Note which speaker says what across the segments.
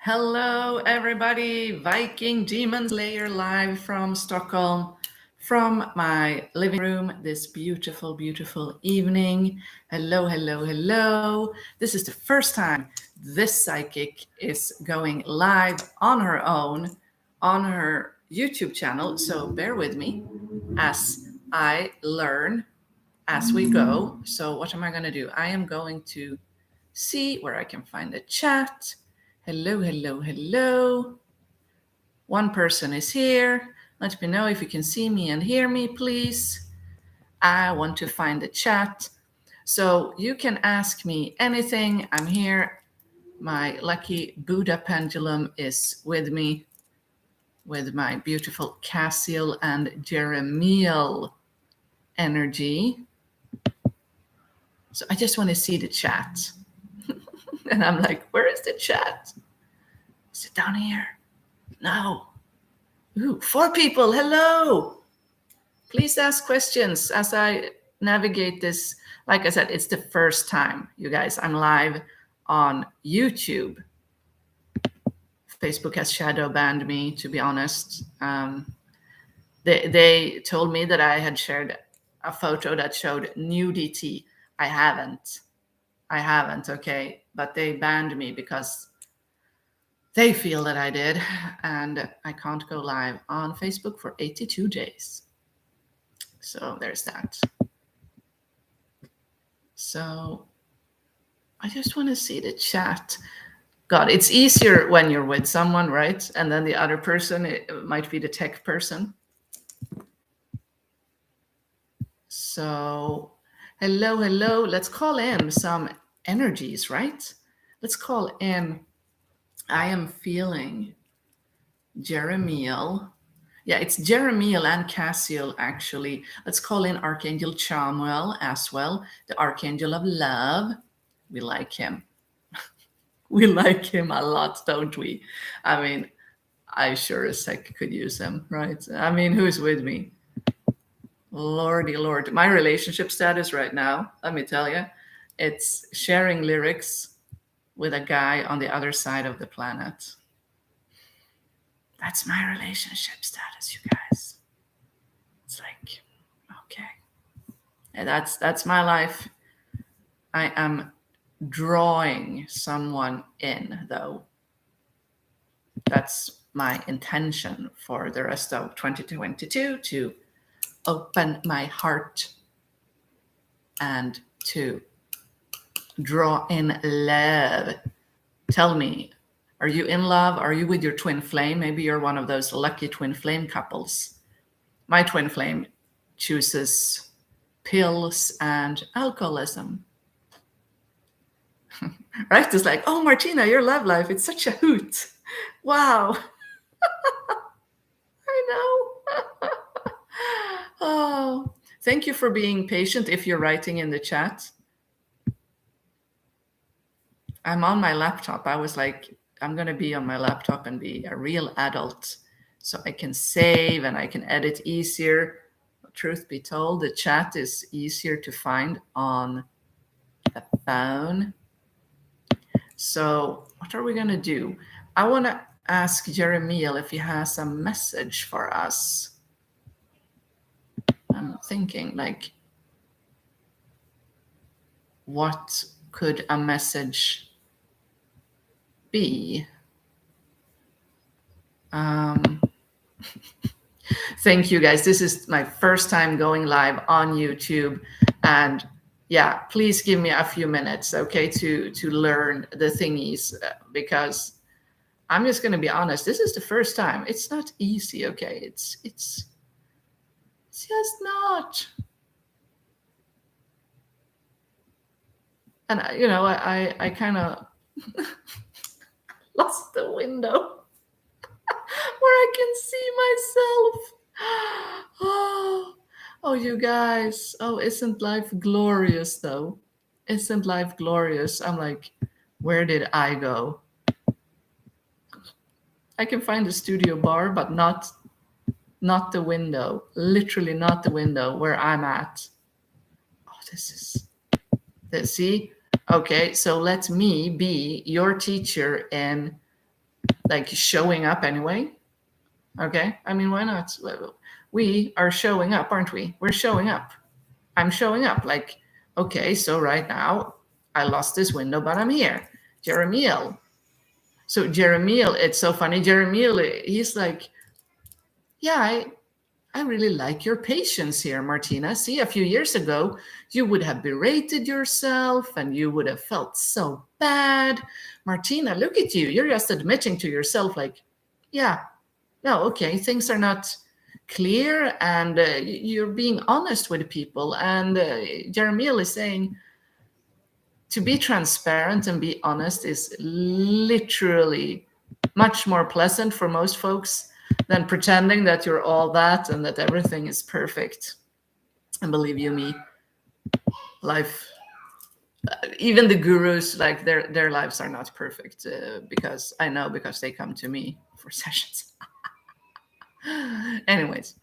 Speaker 1: Hello, everybody. Viking Demon Slayer live from Stockholm, from my living room this beautiful, beautiful evening. Hello, hello, hello. This is the first time this psychic is going live on her own on her YouTube channel. So bear with me as I learn as we go. So, what am I going to do? I am going to see where I can find the chat. Hello, hello, hello. One person is here. Let me know if you can see me and hear me, please. I want to find the chat. So you can ask me anything. I'm here. My lucky Buddha pendulum is with me with my beautiful Cassiel and Jeremiel energy. So I just want to see the chat. And I'm like, where is the chat? Is it down here? No. Ooh, 4 people. Hello. Please ask questions as I navigate this. Like I said, it's the first time, you guys. I'm live on YouTube. Facebook has shadow banned me, to be honest. They told me that I had shared a photo that showed nudity. I haven't, okay? But they banned me because they feel that I did, and I can't go live on Facebook for 82 days. So there's that. So I just want to see the chat. God, it's easier when you're with someone, right? And then the other person, it might be the tech person. So hello, hello. Let's call in some energies, right? Let's call in, I am feeling Jeremiel. Yeah, it's Jeremiel and Cassiel, actually. Let's call in Archangel Chamuel as well, the Archangel of Love. We like him. We like him a lot, don't we? I mean, I sure as heck could use him, right? I mean, who's with me? Lordy Lord. My relationship status right now, let me tell you, it's sharing lyrics with a guy on the other side of the planet. That's my relationship status, you guys. It's like, okay. And that's my life. I am drawing someone in, though. That's my intention for the rest of 2022, to open my heart and to draw in love. Tell me, are you in love? Are you with your twin flame? Maybe you're one of those lucky twin flame couples. My twin flame chooses pills and alcoholism. Right? It's like, oh, Martina, your love life, it's such a hoot. Wow. I know. Oh, thank you for being patient if you're writing in the chat. I'm on my laptop. I was like, I'm going to be on my laptop and be a real adult so I can save and I can edit easier. Truth be told, the chat is easier to find on the phone. So what are we going to do? I want to ask Jeremiel if he has a message for us. I'm thinking, like, what could a message be? Thank you, guys. This is my first time going live on YouTube, and yeah, please give me a few minutes, okay, to learn the thingies, because I'm just going to be honest. This is the first time. It's not easy, okay? It's just not. And I kind of lost the window where I can see myself. Oh, you guys. Oh, isn't life glorious, though? Isn't life glorious? I'm like, where did I go? I can find the studio bar, but not the window. Literally not the window where I'm at. Oh, see? Okay, so let me be your teacher in like showing up anyway. Okay, I mean, why not? We are showing up, aren't we? We're showing up. I'm showing up. Like, okay, so right now I lost this window, but I'm here. Jeremiel. So Jeremiel, it's so funny. Jeremiel, he's like, yeah, I really like your patience here, Martina. See, a few years ago, you would have berated yourself and you would have felt so bad. Martina, look at you. You're just admitting to yourself, like, yeah, no, okay, things are not clear, and you're being honest with people. And Jeremiel is saying to be transparent and be honest is literally much more pleasant for most folks than pretending that you're all that and that everything is perfect. And believe you me, life, even the gurus, like their lives are not perfect, because I know, because they come to me for sessions. Anyways,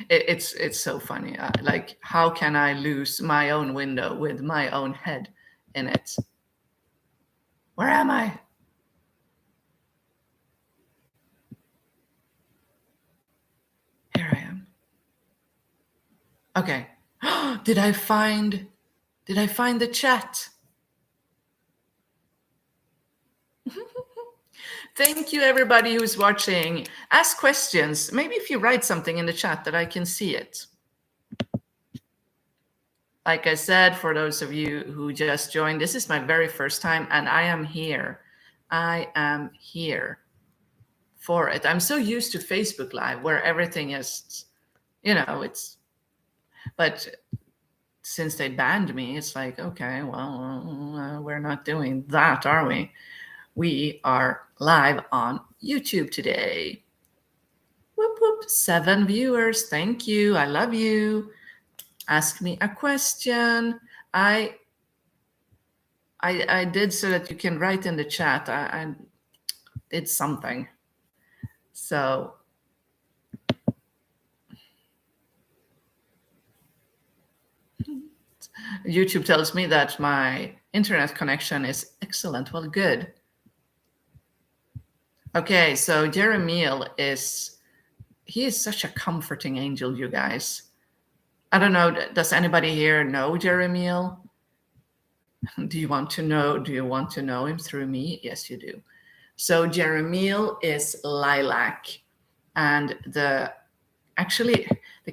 Speaker 1: it's so funny. Like, how can I lose my own window with my own head in it? Where am I? Here I am. Okay. Did I find the chat? Thank you, everybody who's watching. Ask questions. Maybe if you write something in the chat that I can see it. Like I said, for those of you who just joined, this is my very first time, and I am here. I am here for it. I'm so used to Facebook Live where everything is, but since they banned me, it's like, okay, well, we're not doing that, are we? We are live on YouTube today. Whoop, whoop, 7 viewers. Thank you. I love you. Ask me a question. I did so that you can write in the chat. I did something. So YouTube tells me that my internet connection is excellent. Well, good. Okay, so Jeremiel he is such a comforting angel, you guys. I don't know, does anybody here know Jeremiel? Do you want to know him through me? Yes, you do. So Jeremiel is lilac, and the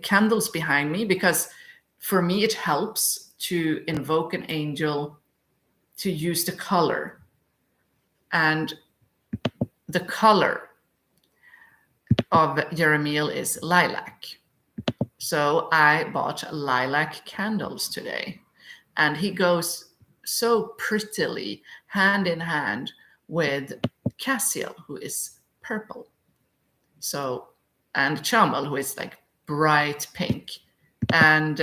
Speaker 1: candles behind me, because for me it helps to invoke an angel to use the color, and the color of Jeremiel is lilac. So I bought lilac candles today, and he goes so prettily hand in hand with Cassiel, who is purple. So, and Chamal, who is like bright pink. And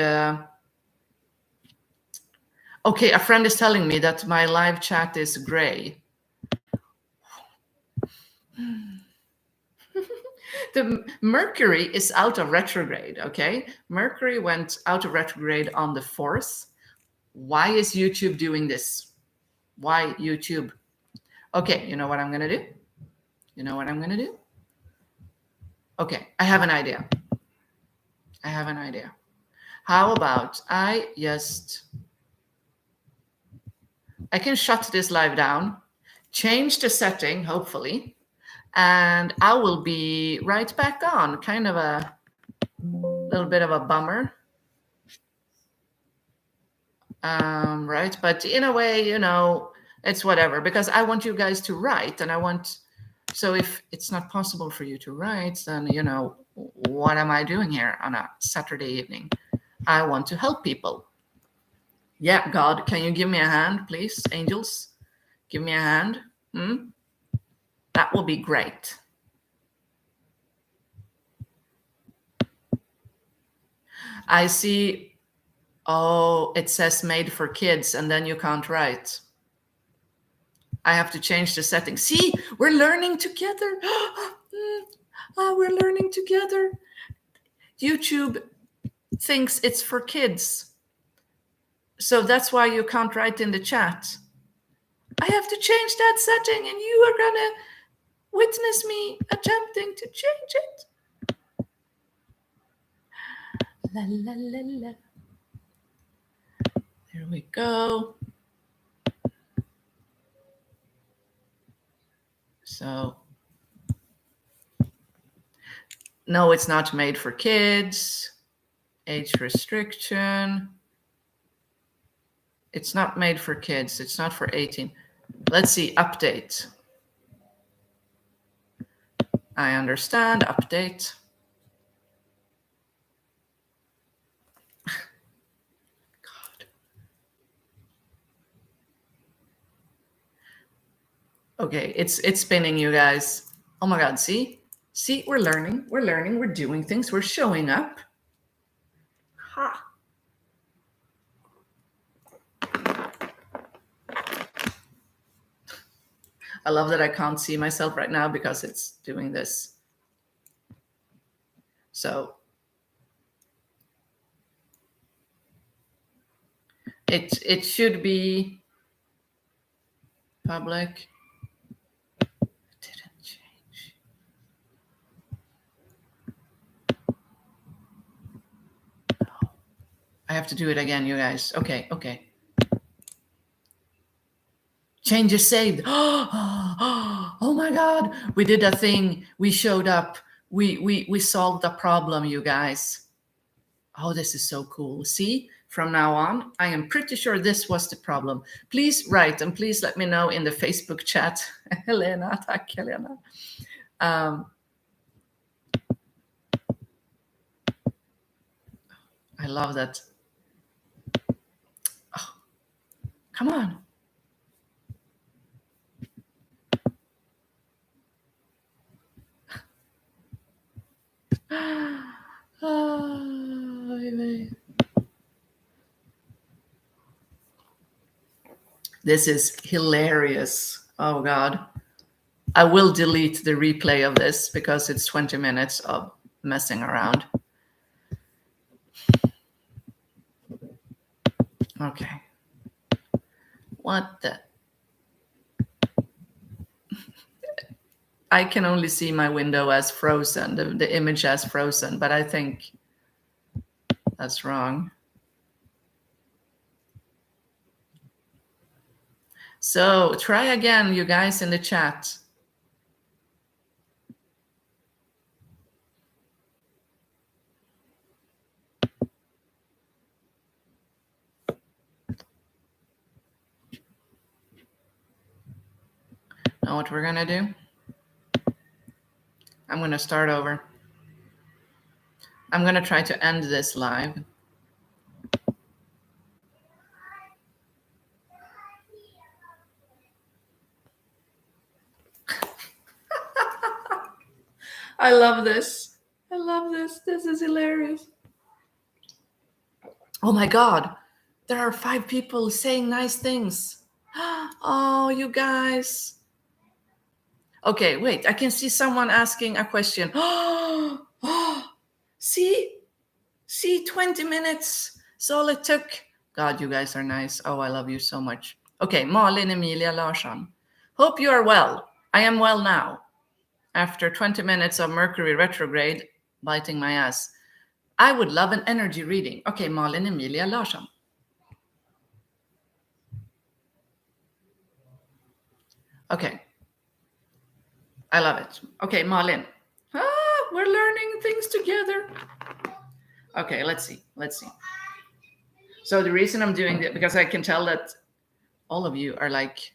Speaker 1: okay, a friend is telling me that my live chat is gray. The Mercury is out of retrograde, okay? Mercury went out of retrograde on the 4th. Why is YouTube doing this? Why YouTube? Okay, you know what I'm going to do? You know what I'm going to do? Okay, I have an idea. How about I can shut this live down, change the setting, hopefully, and I will be right back on. Kind of a little bit of a bummer. Right? But in a way, it's whatever, because I want you guys to write, and so if it's not possible for you to write, then, what am I doing here on a Saturday evening? I want to help people. Yeah, God, can you give me a hand, please? Angels, give me a hand. That will be great. I see, it says made for kids, and then you can't write. I have to change the settings. See, we're learning together. We're learning together. YouTube thinks it's for kids. So that's why you can't write in the chat. I have to change that setting, and you are gonna witness me attempting to change it. La la la la. There we go. So, no, it's not made for kids. Age restriction. It's not made for kids. It's not for 18. Let's see, update. I understand, update. God. Okay, it's spinning, you guys. Oh my God, see? See, we're learning, we're doing things, we're showing up. Ha. I love that I can't see myself right now because it's doing this. So it should be public. It didn't change. No. I have to do it again, you guys. Okay. Changes saved. Oh my God. We did a thing. We showed up. We solved the problem, you guys. Oh, this is so cool. See, from now on, I am pretty sure this was the problem. Please write and please let me know in the Facebook chat. Helena, tack Helena. I love that. Oh, come on. This is hilarious. Oh God. I will delete the replay of this because it's 20 minutes of messing around. Okay. What the? I can only see my window as frozen, the image as frozen, but I think that's wrong. So try again, you guys in the chat. Know what we're gonna do? I'm gonna start over. I'm gonna try to end this live. I love this. I love this. This is hilarious. Oh my God. There are 5 people saying nice things. Oh, you guys. Okay, wait. I can see someone asking a question. See? See, 20 minutes. That's all it took. God, you guys are nice. Oh, I love you so much. Okay, Malin Emilia Larsson. Hope you are well. I am well now. After 20 minutes of Mercury retrograde biting my ass. I would love an energy reading. Okay, Malin Emilia Larsson. Okay. I love it. Okay, Malin. We're learning things together. Okay, let's see. So the reason I'm doing that, because I can tell that all of you are like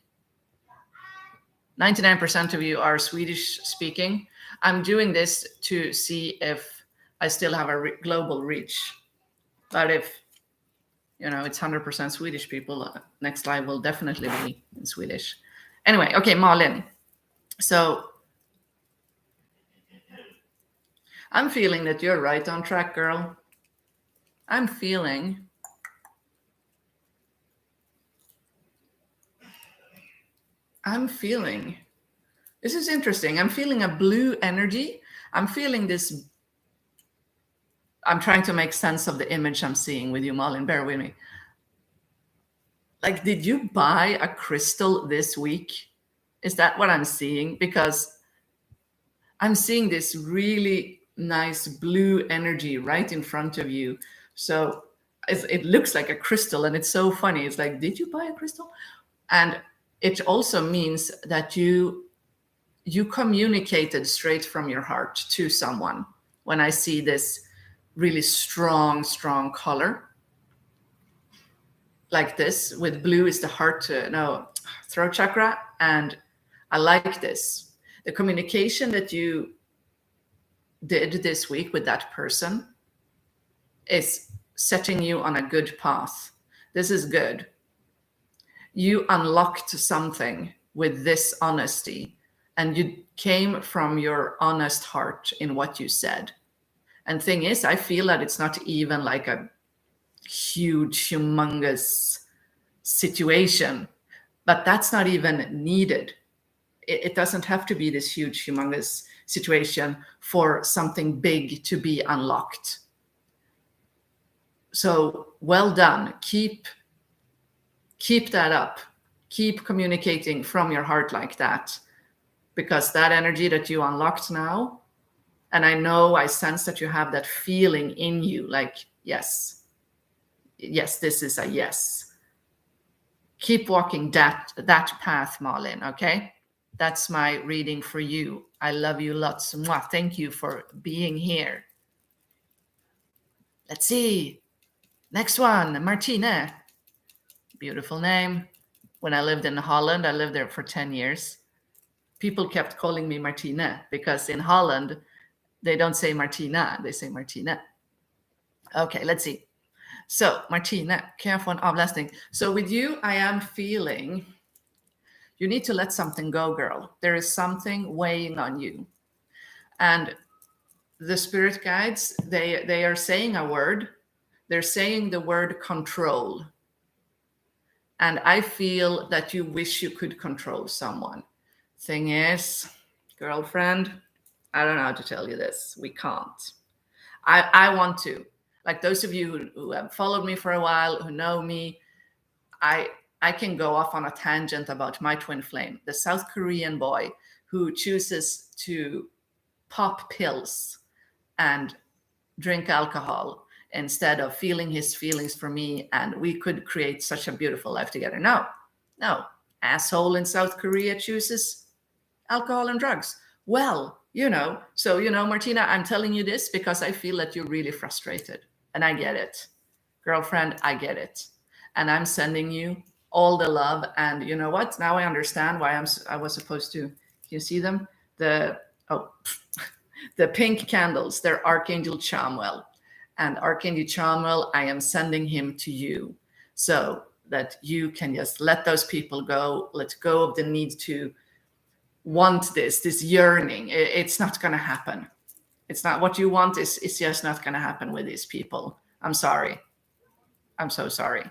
Speaker 1: 99% of you are Swedish speaking. I'm doing this to see if I still have a global reach. But if, it's 100% Swedish people, next live will definitely be in Swedish. Anyway, okay, Malin. So I'm feeling that you're right on track, girl. I'm feeling this is interesting. I'm feeling a blue energy. I'm feeling this. I'm trying to make sense of the image I'm seeing with you, Malin. Bear with me. Like, did you buy a crystal this week? Is that what I'm seeing? Because I'm seeing this really nice blue energy right in front of you. So it looks like a crystal, and it's so funny. It's like, did you buy a crystal? And it also means that you communicated straight from your heart to someone. When I see this really strong color like this, with blue is the heart, no, throat chakra, and I like this. The communication that you did this week with that person is setting you on a good path. This is good. You unlocked something with this honesty, and you came from your honest heart in what you said. And thing is, I feel that it's not even like a huge, humongous situation, but that's not even needed. It doesn't have to be this huge, humongous situation for something big to be unlocked. So well done. Keep that up. Keep communicating from your heart like that, because that energy that you unlocked now, and I sense that you have that feeling in you, like, yes, this is a yes. Keep walking that path, Marlin, okay? That's my reading for you. I love you lots. Mwah. Thank you for being here. Let's see. Next one, Martina. Beautiful name. When I lived in Holland, I lived there for 10 years. People kept calling me Martina because in Holland, they don't say Martina, they say Martina. Okay, let's see. So, Martina, kan jag få en avläsning? So with you, I am feeling you need to let something go, girl. There is something weighing on you. And the spirit guides, they are saying a word. They're saying the word control. And I feel that you wish you could control someone. Thing is, girlfriend, I don't know how to tell you this. We can't. I want to. Like those of you who have followed me for a while, who know me, I can go off on a tangent about my twin flame, the South Korean boy who chooses to pop pills and drink alcohol instead of feeling his feelings for me, and we could create such a beautiful life together. No, asshole in South Korea chooses alcohol and drugs. Well, so Martina, I'm telling you this because I feel that you're really frustrated, and I get it. Girlfriend, I get it. And I'm sending you all the love. And you know what? Now I understand why I was supposed to. Can you see them? The pink candles. They're Archangel Chamuel. And Archangel Chamuel, I am sending him to you so that you can just let those people go. Let go of the need to want this yearning. It's not going to happen. It's not what you want. It's just not going to happen with these people. I'm sorry. I'm so sorry.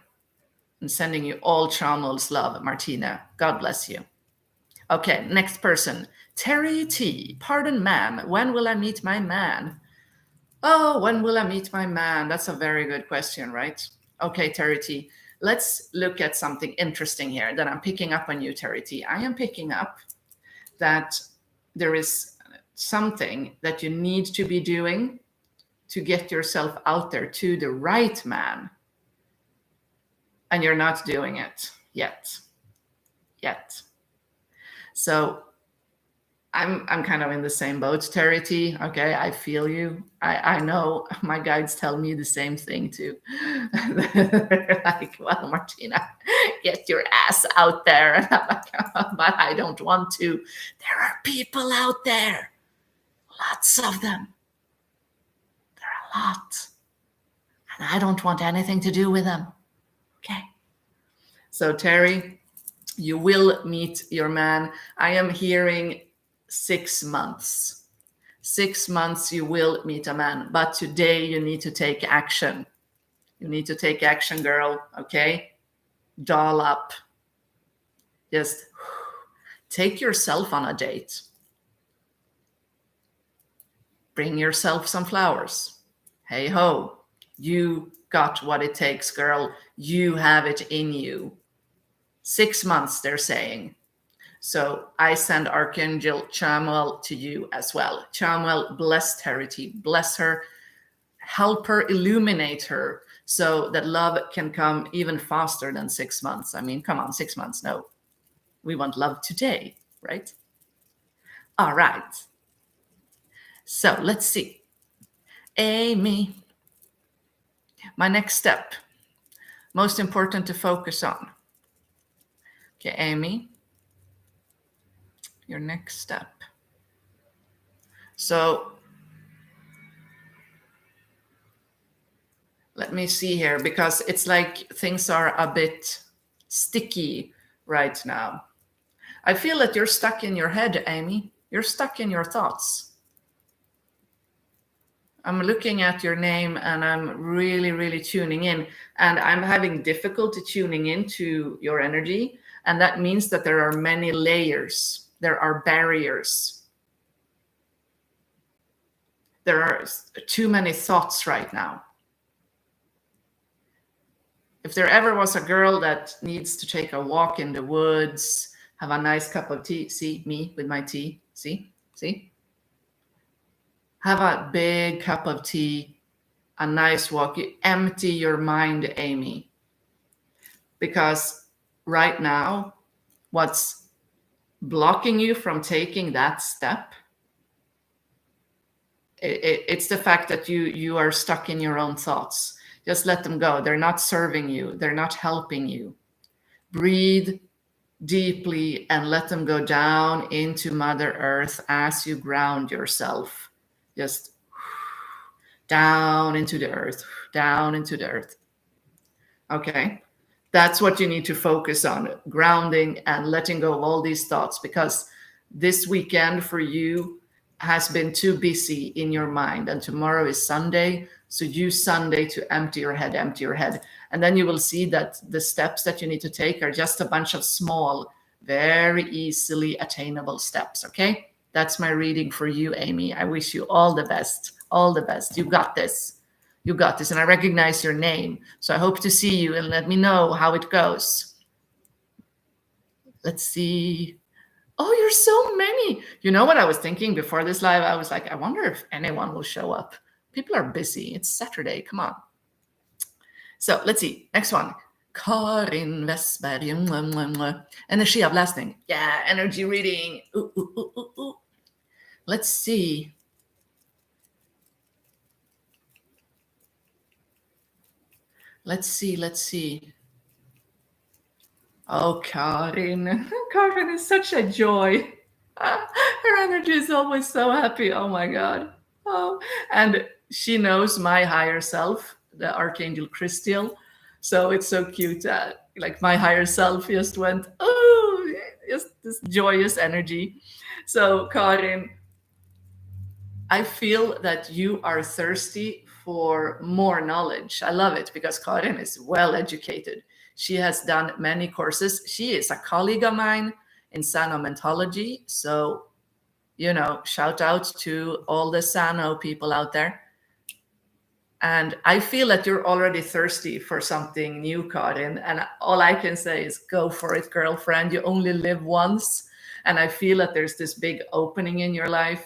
Speaker 1: I'm sending you all Chamuel's love, Martina. God bless you. Okay, next person. Terry T. Pardon, ma'am. When will I meet my man? Oh, when will I meet my man? That's a very good question, right? Okay, Terry T. Let's look at something interesting here that I'm picking up on you, Terry T. I am picking up that there is something that you need to be doing to get yourself out there to the right man. And you're not doing it yet. So I'm kind of in the same boat, Terry T. Okay, I feel you. I know my guides tell me the same thing too. Like, well, Martina, get your ass out there. And I'm like, but I don't want to. There are people out there, lots of them. There are a lot, and I don't want anything to do with them. Okay. So Terry, you will meet your man. I am hearing 6 months. 6 months you will meet a man, but today you need to take action. You need to take action, girl, okay? Doll up. Just take yourself on a date. Bring yourself some flowers. Hey ho, you got what it takes, girl. You have it in you. 6 months, they're saying. So I send Archangel Chamuel to you as well. Chamuel, bless Charity, bless her, help her, illuminate her, so that love can come even faster than 6 months. I mean, come on, 6 months, no. We want love today, right? All right. So let's see. Amy, my next step, most important to focus on. Okay, Amy, your next step. So let me see here, because it's like things are a bit sticky right now. I feel that you're stuck in your head, Amy. You're stuck in your thoughts. I'm looking at your name and I'm really, really tuning in, and I'm having difficulty tuning into your energy. And that means that there are many layers. There are barriers. There are too many thoughts right now. If there ever was a girl that needs to take a walk in the woods, have a nice cup of tea, see me with my tea, see? Have a big cup of tea, a nice walk. You empty your mind, Amy. Because right now, what's blocking you from taking that step, it's the fact that you are stuck in your own thoughts. Just let them go. They're not serving you. They're not helping you. Breathe deeply and let them go down into Mother Earth as you ground yourself. Just down into the earth, down into the earth. Okay. That's what you need to focus on, grounding and letting go of all these thoughts, because this weekend for you has been too busy in your mind, and tomorrow is Sunday. So use Sunday to empty your head. And then you will see that the steps that you need to take are just a bunch of small, very easily attainable steps. Okay. That's my reading for you, Amy. I wish you all the best. All the best. You got this. You got this. And I recognize your name. So I hope to see you and let me know how it goes. Let's see. Oh, you're so many. You know what I was thinking before this live? I was like, I wonder if anyone will show up. People are busy. It's Saturday. Come on. So let's see. Next one. Karin Westberg. Energiavläsning. Yeah, energy reading. Ooh. Let's see. Let's see. Oh, Karin. Karin is such a joy. Her energy is always so happy. Oh my God. Oh, and she knows my higher self, the Archangel Christiel. So it's so cute. Like my higher self just went, oh, just this joyous energy. So Karin, I feel that you are thirsty for more knowledge. I love it because Karin is well educated. She has done many courses. She is a colleague of mine in Sanomentology. So, shout out to all the Sano people out there. And I feel that you're already thirsty for something new, Karin. And all I can say is go for it, girlfriend. You only live once. And I feel that there's this big opening in your life.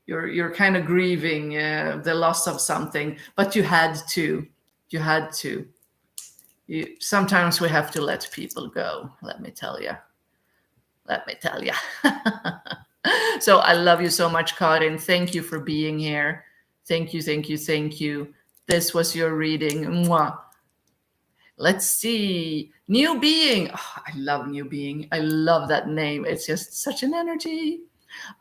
Speaker 1: You're kind of grieving the loss of something, but you had to. Sometimes we have to let people go. Let me tell you. So I love you so much, Karin. Thank you for being here. Thank you. This was your reading. Mwah. Let's see. New Being. Oh, I love New Being. I love that name. It's just such an energy.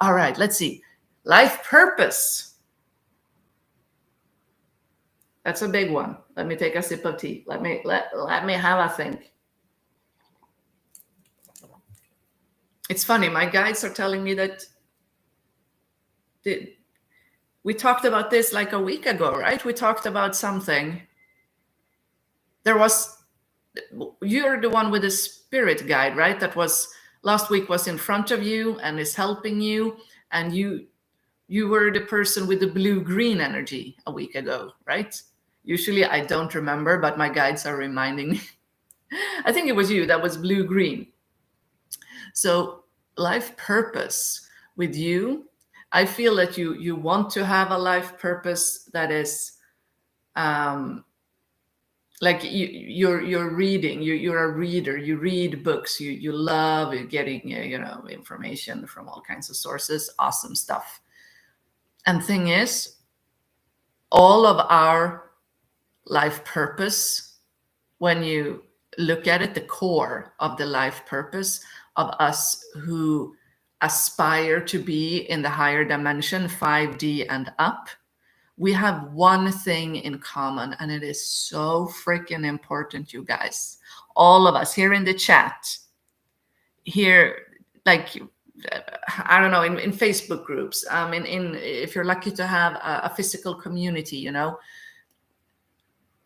Speaker 1: All right, let's see. Life purpose. That's a big one. Let me take a sip of tea. Let me have a think. It's funny. My guides are telling me that we talked about this like a week ago, right? We talked about something. You're the one with the spirit guide, right? That was last week, was in front of you and is helping you. And you were the person with the blue-green energy a week ago, right? Usually I don't remember, but my guides are reminding me. I think it was you that was blue-green. So life purpose with you, I feel that you want to have a life purpose that is like you're reading, you're a reader, you read books, you love getting information from all kinds of sources, awesome stuff. And thing is, all of our life purpose, when you look at it, the core of the life purpose of us who aspire to be in the higher dimension, 5D and up, we have one thing in common, and it is so freaking important, you guys. All of us here in the chat, here, like, I don't know, in Facebook groups, in if you're lucky to have a physical community,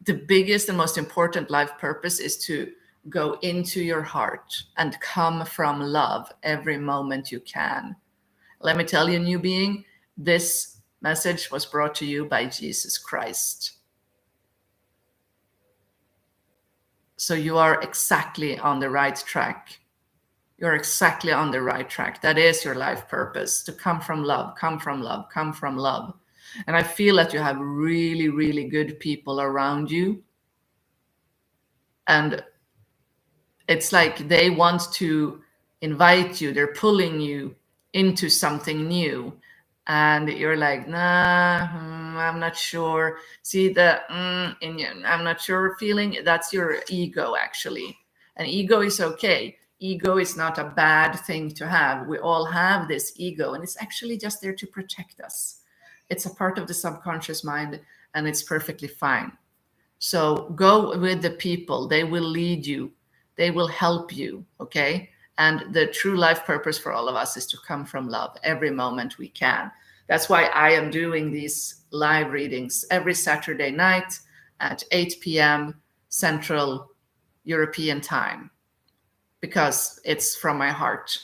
Speaker 1: the biggest and most important life purpose is to go into your heart and come from love every moment you can. Let me tell you, new being, this message was brought to you by Jesus Christ. So you are exactly on the right track. You're exactly on the right track. That is your life purpose, to come from love, come from love, come from love. And I feel that you have really, really good people around you. And it's like they want to invite you, they're pulling you into something new. And you're like, nah, I'm not sure. See the I'm not sure feeling? That's your ego, actually. And ego is okay. Ego is not a bad thing to have. We all have this ego, and it's actually just there to protect us. It's a part of the subconscious mind, and it's perfectly fine. So go with the people. They will lead you. They will help you, okay? And the true life purpose for all of us is to come from love every moment we can. That's why I am doing these live readings every Saturday night at 8 p.m. Central European time, because it's from my heart.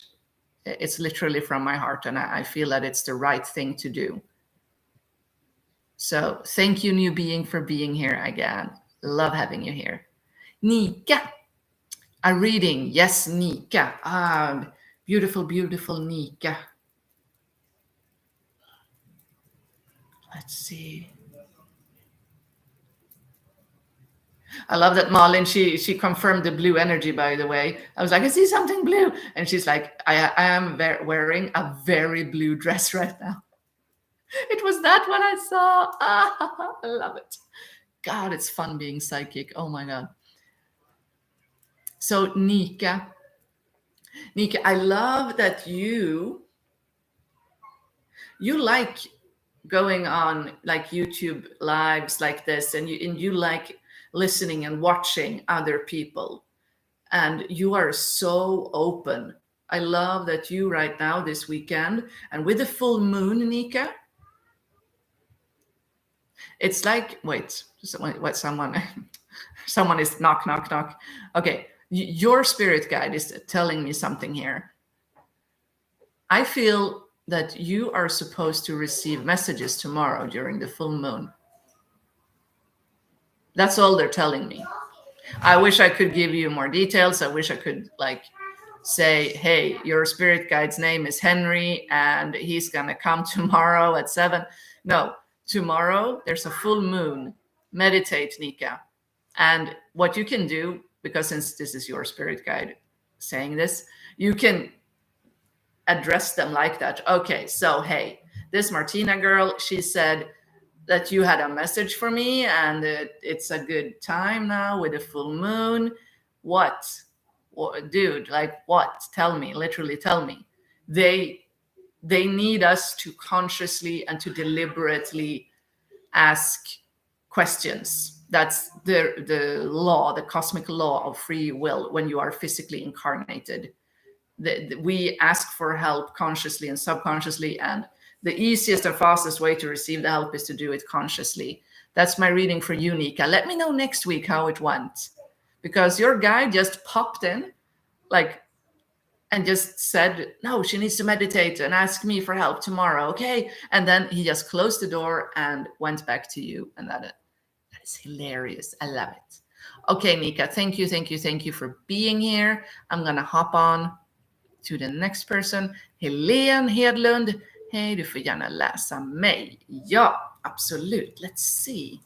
Speaker 1: It's literally from my heart, and I feel that it's the right thing to do. So thank you, new being, for being here again. Love having you here. Nika, a reading. Yes, Nika. Beautiful, beautiful Nika. Let's see. I love that Malin, she confirmed the blue energy, by the way. I was like, I see something blue. And she's like, I am wearing a very blue dress right now. It was that one I saw. I love it. God, it's fun being psychic. Oh my God. So Nika, I love that you like going on like YouTube lives like this, and you like listening and watching other people, and you are so open. I love that you right now this weekend, and with the full moon, Nika, it's like, wait, what, someone is knock, knock, knock. Okay, your spirit guide is telling me something here. I feel that you are supposed to receive messages tomorrow during the full moon. That's all they're telling me. I wish I could give you more details. I wish I could like say, hey, your spirit guide's name is Henry and he's gonna come tomorrow at 7. No, tomorrow there's a full moon. Meditate, Nika. And what you can do, because since this is your spirit guide saying this, you can address them like that. Okay, so hey, this Martina girl, she said that you had a message for me, and it's a good time now with the full moon. What, dude? Like what? Tell me. Literally, tell me. They need us to consciously and to deliberately ask questions. That's the law, the cosmic law of free will when you are physically incarnated. We ask for help consciously and subconsciously, and the easiest and fastest way to receive the help is to do it consciously. That's my reading for you, Nika. Let me know next week how it went, because your guy just popped in like and just said, no, she needs to meditate and ask me for help tomorrow, okay? And then he just closed the door and went back to you, and that is hilarious. I love it. Okay, Nika, thank you for being here. I'm gonna hop on to the next person. Helene Hedlund. Hej, du får gärna läsa mig. Ja, absolut. Let's see.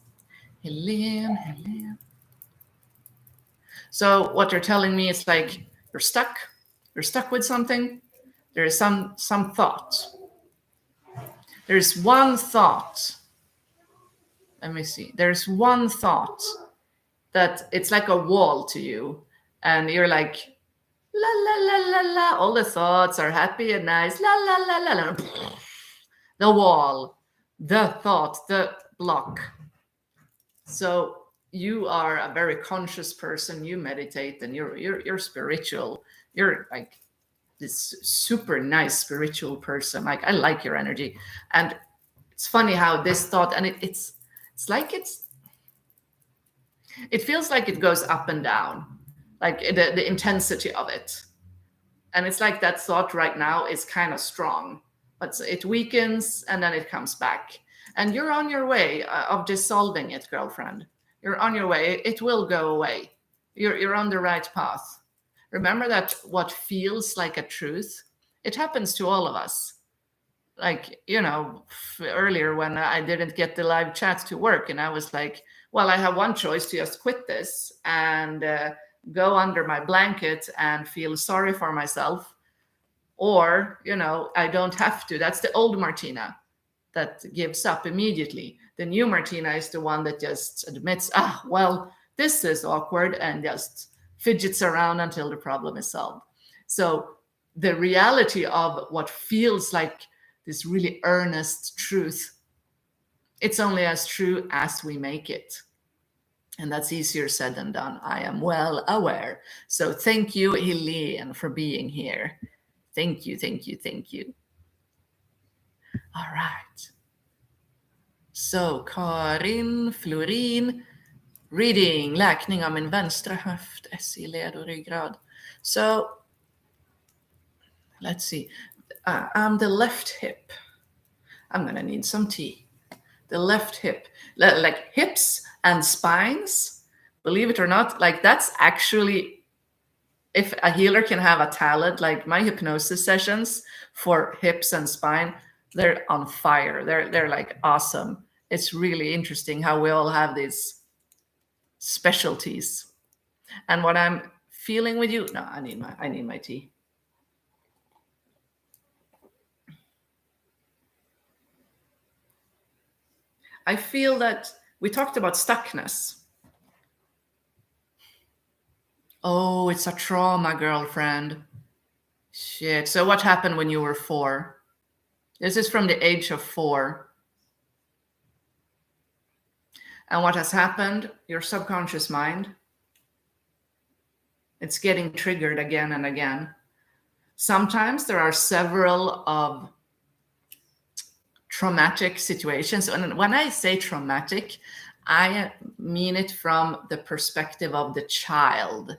Speaker 1: Helene. So what you're telling me is like you're stuck. You're stuck with something. There is some thought. There's one thought. Let me see. There's one thought that it's like a wall to you, and you're like, la la la la la. All the thoughts are happy and nice. La la la la la. The wall, the thought, the block. So you are a very conscious person. You meditate, and you're spiritual. You're like this super nice spiritual person. Like, I like your energy. And it's funny how this thought, and it's like it feels like it goes up and down, like the intensity of it. And it's like that thought right now is kind of strong, but it weakens and then it comes back. And you're on your way of dissolving it, girlfriend. You're on your way. It will go away. You're on the right path. Remember that what feels like a truth, it happens to all of us. Like, earlier when I didn't get the live chat to work, and I was like, well, I have one choice: to just quit this and go under my blanket and feel sorry for myself, or I don't have to. That's the old Martina that gives up immediately. The new Martina is the one that just admits, well, this is awkward, and just fidgets around until the problem is solved. So the reality of what feels like this really earnest truth, it's only as true as we make it. And that's easier said than done. I am well aware. So thank you, Helene, for being here. Thank you. All right. So Karin Florin, reading, läkning av min vänstra höft, SI led och ryggrad. So let's see. I'm the left hip. I'm going to need some tea. The left hip, like hips and spines, believe it or not, like that's actually, if a healer can have a talent, like my hypnosis sessions for hips and spine, they're on fire. They're like awesome. It's really interesting how we all have these specialties. And what I'm feeling with you, no, I need my tea. I feel that we talked about stuckness. Oh, it's a trauma, girlfriend. Shit. So what happened when you were 4? This is from the age of 4. And what has happened? Your subconscious mind, it's getting triggered again and again. Sometimes there are several of traumatic situations. And when I say traumatic, I mean it from the perspective of the child.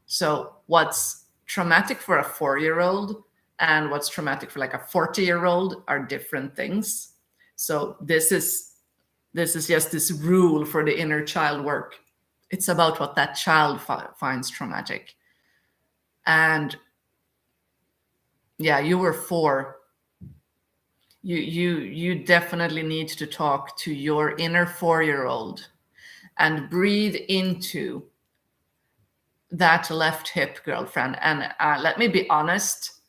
Speaker 1: So what's traumatic for a 4-year-old and what's traumatic for like a 40-year-old are different things. So this is just this rule for the inner child work. It's about what that child finds traumatic. And yeah, you were 4. You definitely need to talk to your inner 4-year-old and breathe into that left hip, girlfriend. And let me be honest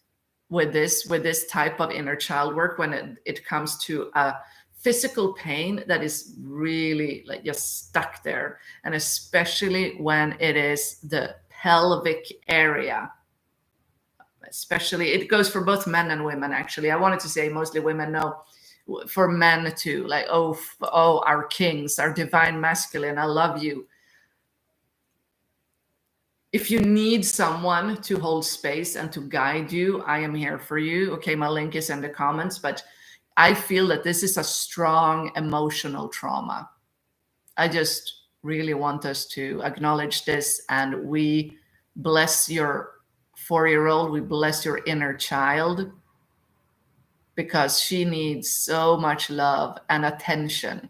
Speaker 1: with this type of inner child work, when it comes to a physical pain that is really like just stuck there, and especially when it is the pelvic area. Especially, it goes for both men and women, actually. I wanted to say mostly women, no, for men too. Like, oh, our kings, our divine masculine, I love you. If you need someone to hold space and to guide you, I am here for you. Okay, my link is in the comments, but I feel that this is a strong emotional trauma. I just really want us to acknowledge this, and we bless your 4-year-old, we bless your inner child, because she needs so much love and attention.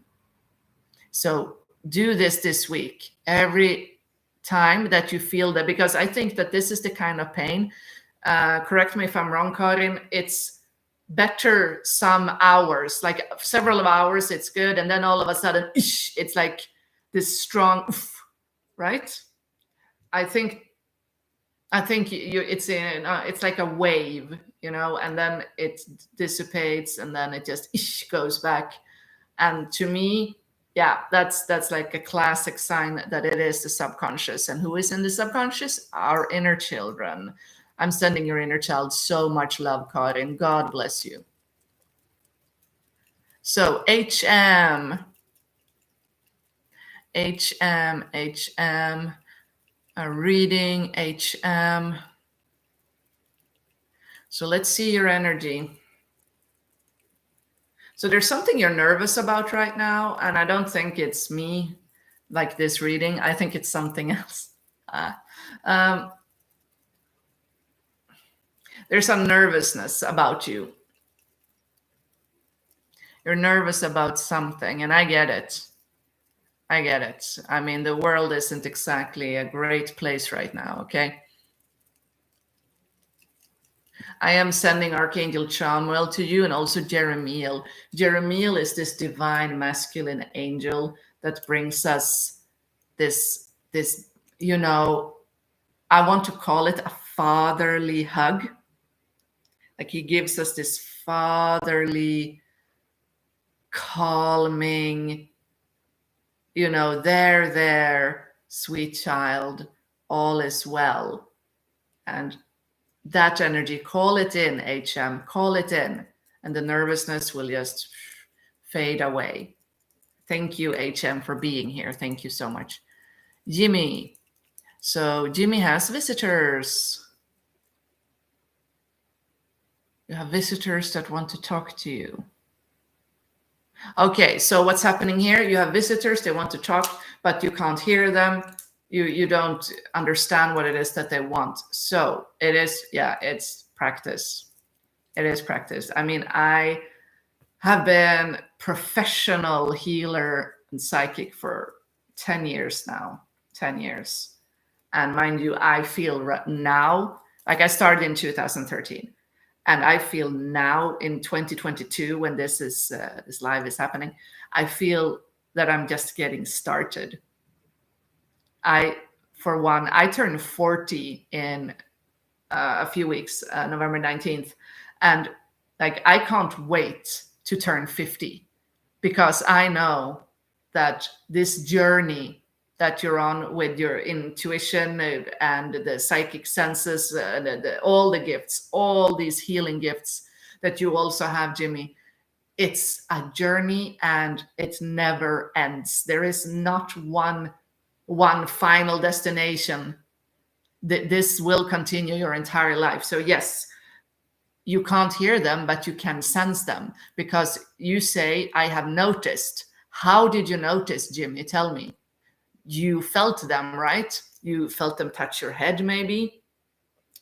Speaker 1: So do this week. Every time that you feel that, because I think that this is the kind of pain, correct me if I'm wrong, Karin, it's better some hours, like several of hours, it's good, and then all of a sudden, it's like this strong, right? I think it's like a wave, and then it dissipates, and then it just goes back. And to me, yeah, that's like a classic sign that it is the subconscious. And who is in the subconscious? Our inner children. I'm sending your inner child so much love, Karin. God bless you. So HM, a reading, HM. So let's see your energy. So there's something you're nervous about right now, and I don't think it's me, like this reading. I think it's something else. There's some nervousness about you. You're nervous about something, and I get it. I mean, the world isn't exactly a great place right now, okay? I am sending Archangel Chamuel to you, and also Jeremiel. Jeremiel is this divine masculine angel that brings us this, I want to call it a fatherly hug. Like he gives us this fatherly, calming, there, sweet child, all is well. And that energy, call it in, HM, call it in, and the nervousness will just fade away. Thank you, HM, for being here. Thank you so much. Jimmy. So Jimmy has visitors. You have visitors that want to talk to you. Okay, so what's happening here? You have visitors, they want to talk, but you can't hear them. You don't understand what it is that they want. So it is, it's practice. It is practice. I mean, I have been professional healer and psychic for 10 years now, 10 years. And mind you, I feel right now, like I started in 2013. And I feel now in 2022, when this live is happening, I feel that I'm just getting started. I turn 40 in a few weeks, November 19th. And like, I can't wait to turn 50, because I know that this journey that you're on with your intuition and the psychic senses, all the gifts, all these healing gifts that you also have, Jimmy, it's a journey and it never ends. There is not one final destination. This will continue your entire life. So yes, you can't hear them, but you can sense them, because you say, I have noticed. How did you notice, Jimmy? Tell me. You felt them, right? You felt them touch your head, maybe.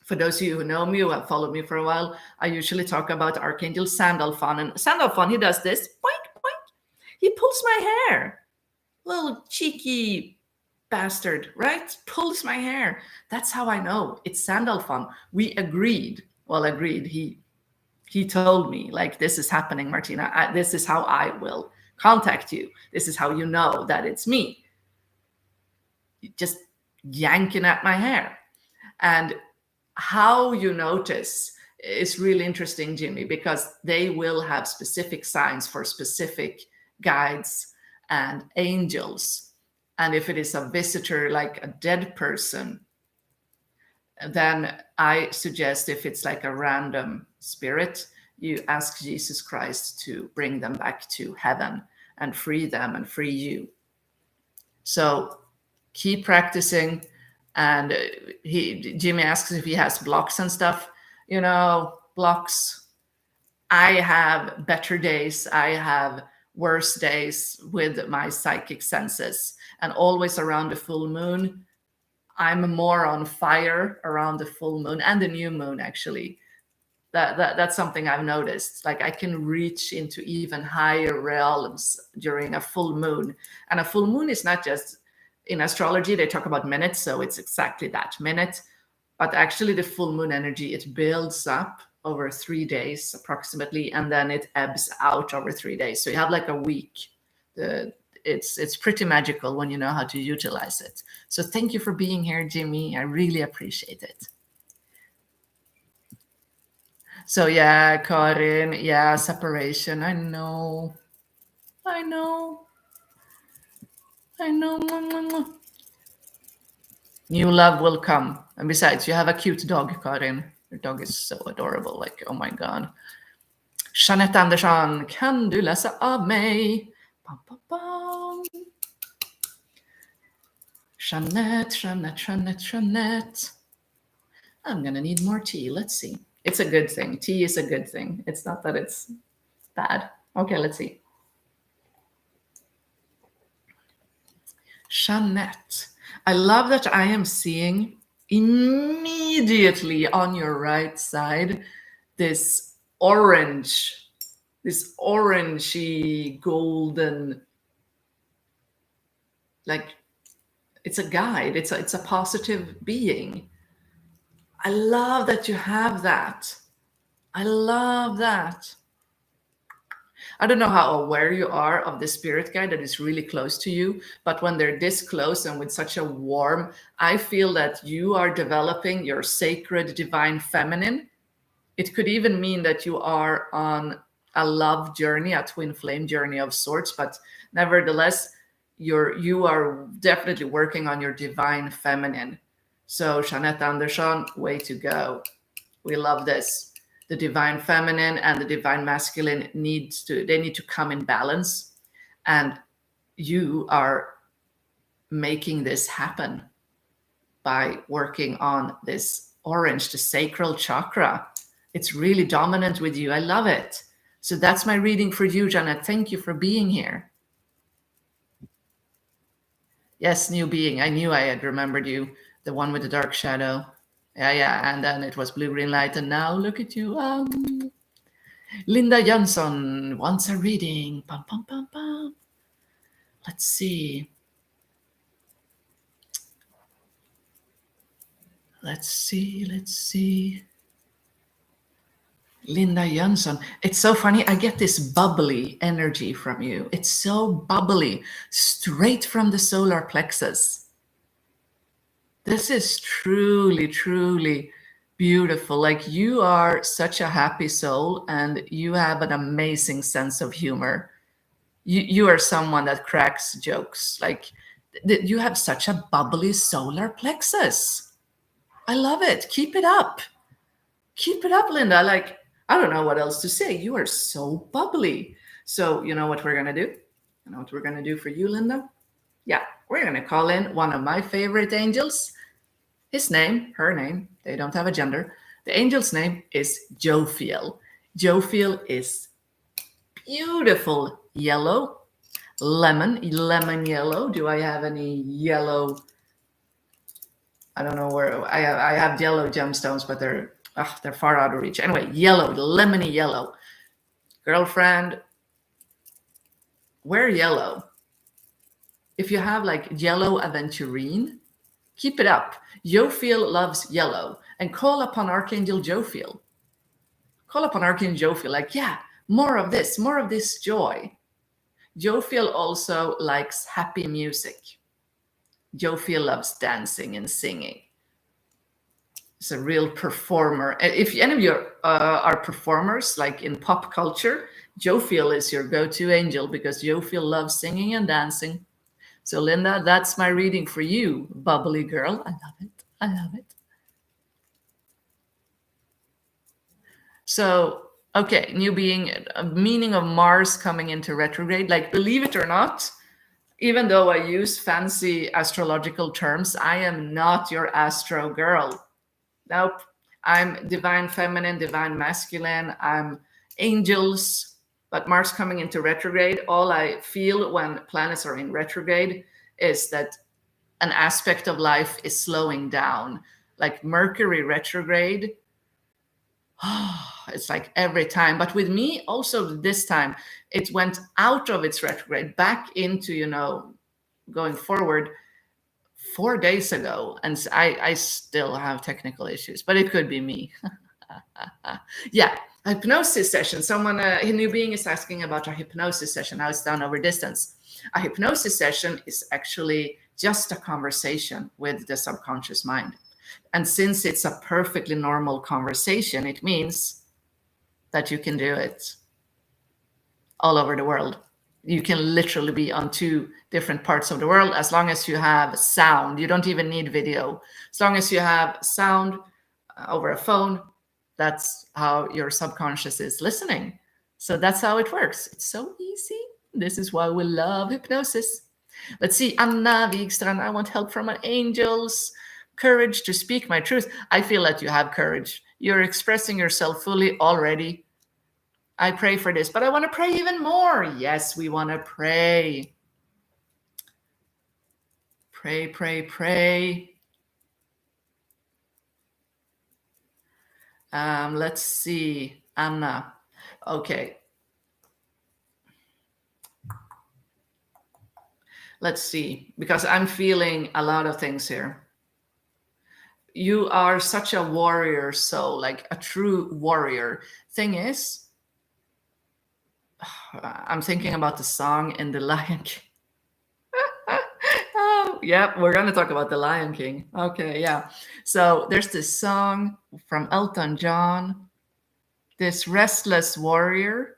Speaker 1: For those of you who know me, who have followed me for a while, I usually talk about Archangel Sandalphon. And Sandalphon, he does this, boink, boink. He pulls my hair. Little cheeky bastard, right? Pulls my hair. That's how I know it's Sandalphon. We agreed. Well, agreed. He told me, like, this is happening, Martina. This is how I will contact you. This is how you know that it's me. Just yanking at my hair. And how you notice is really interesting, Jimmy, because they will have specific signs for specific guides and angels. And if it is a visitor, like a dead person, then I suggest, if it's like a random spirit, you ask Jesus Christ to bring them back to heaven and free them and free you. So keep practicing. And Jimmy asks if he has blocks and stuff. Blocks. I have better days. I have worse days with my psychic senses. And always around the full moon, I'm more on fire around the full moon and the new moon, actually. That's something I've noticed. Like, I can reach into even higher realms during a full moon. And a full moon is not just, in astrology, they talk about minutes, so it's exactly that minute. But actually, the full moon energy, it builds up over 3 days approximately, and then it ebbs out over 3 days. So you have like a week. It's pretty magical when you know how to utilize it. So thank you for being here, Jimmy. I really appreciate it. So yeah, Karin, yeah, separation. I know. I know. New love will come. And besides, you have a cute dog, Karin. Your dog is so adorable. Like, oh my God. Jeanette Andersson, kan du läsa av mig? Bam, bam, bam. Jeanette. I'm gonna need more tea. Let's see. It's a good thing. Tea is a good thing. It's not that it's bad. Okay, let's see. Jeanette. I love that I am seeing immediately on your right side this orangey golden, like it's a guide. It's a positive being. I love that you have that. I love that. I don't know how aware you are of the spirit guide that is really close to you, but when they're this close and with such a warm, I feel that you are developing your sacred divine feminine. It could even mean that you are on a love journey, a twin flame journey of sorts, but nevertheless, you are definitely working on your divine feminine. So Jeanette Andersson, way to go. We love this. The divine feminine and the divine masculine need to come in balance. And you are making this happen by working on this orange, the sacral chakra. It's really dominant with you. I love it. So that's my reading for you, Janet. Thank you for being here. Yes, new being. I knew I had remembered you. The one with the dark shadow. Yeah. And then it was blue, green light. And now look at you. Linda Jönsson wants a reading. Pum, pum, pum, pum. Let's see. Let's see. Linda Jönsson. It's so funny. I get this bubbly energy from you. It's so bubbly, straight from the solar plexus. This is truly, truly beautiful. Like, you are such a happy soul and you have an amazing sense of humor. You are someone that cracks jokes. Like, you have such a bubbly solar plexus. I love it. Keep it up. Keep it up, Linda. Like, I don't know what else to say. You are so bubbly. So you know what we're going to do? You know what we're going to do for you, Linda? Yeah, we're going to call in one of my favorite angels. His name, her name, they don't have a gender. The angel's name is Jophiel. Jophiel is beautiful yellow, lemon yellow. Do I have any yellow? I don't know where. I have yellow gemstones, but they're far out of reach. Anyway, yellow, lemony yellow. Girlfriend, wear yellow. If you have like yellow aventurine, keep it up. Jophiel loves yellow. And call upon Archangel Jophiel. Call upon Archangel Jophiel. Like, yeah, more of this joy. Jophiel also likes happy music. Jophiel loves dancing and singing. He's a real performer. If any of you are performers, like in pop culture, Jophiel is your go-to angel because Jophiel loves singing and dancing. So Linda, that's my reading for you, bubbly girl. I love it. I love it. So, okay, new being, meaning of Mars coming into retrograde. Like, believe it or not, even though I use fancy astrological terms, I am not your astro girl. Nope. I'm divine feminine, divine masculine. I'm angels. But Mars coming into retrograde, all I feel when planets are in retrograde is that an aspect of life is slowing down. Like Mercury retrograde, it's like every time. But with me, also this time, it went out of its retrograde back into, going forward. 4 days ago, and I still have technical issues, but it could be me. Yeah, a hypnosis session. Someone, a new being, is asking about a hypnosis session, how it's done over distance. A hypnosis session is actually just a conversation with the subconscious mind. And since it's a perfectly normal conversation, it means that you can do it all over the world. You can literally be on 2 different parts of the world as long as you have sound. You don't even need video. As long as you have sound over a phone, that's how your subconscious is listening. So that's how it works. It's so easy. This is why we love hypnosis. Let's see, Anna Wigstrand, I want help from my angels. Courage to speak my truth. I feel that you have courage. You're expressing yourself fully already. I pray for this, but I want to pray even more. Yes, we want to pray. Pray, pray, pray. Let's see, Anna. Okay. Let's see, because I'm feeling a lot of things here. You are such a warrior soul, like a true warrior. Thing is, I'm thinking about the song in The Lion King. Oh, yeah, we're going to talk about The Lion King. Okay, yeah. So there's this song from Elton John, this restless warrior.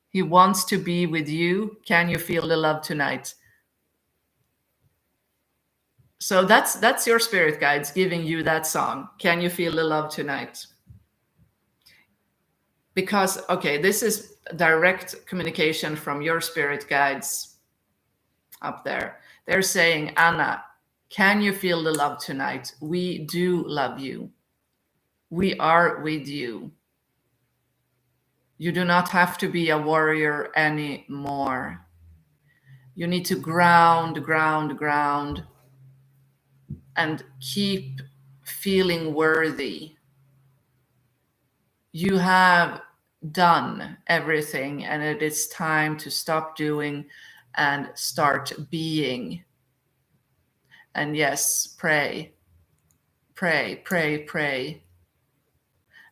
Speaker 1: He wants to be with you. Can you feel the love tonight? So that's your spirit guides giving you that song. Can you feel the love tonight? Because, okay, this is direct communication from your spirit guides up there. They're saying, Anna, can you feel the love tonight? We do love you. We are with you. You do not have to be a warrior anymore. You need to ground, ground, ground, and keep feeling worthy. You have done everything, and it is time to stop doing and start being. And yes, pray, pray, pray, pray,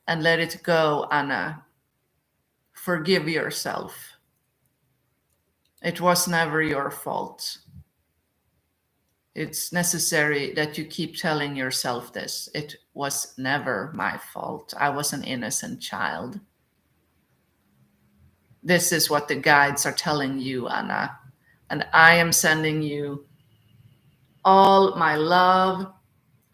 Speaker 1: and let it go, Anna. Forgive yourself. It was never your fault. It's necessary that you keep telling yourself this. It was never my fault. I was an innocent child. This is what the guides are telling you, Anna. And I am sending you all my love.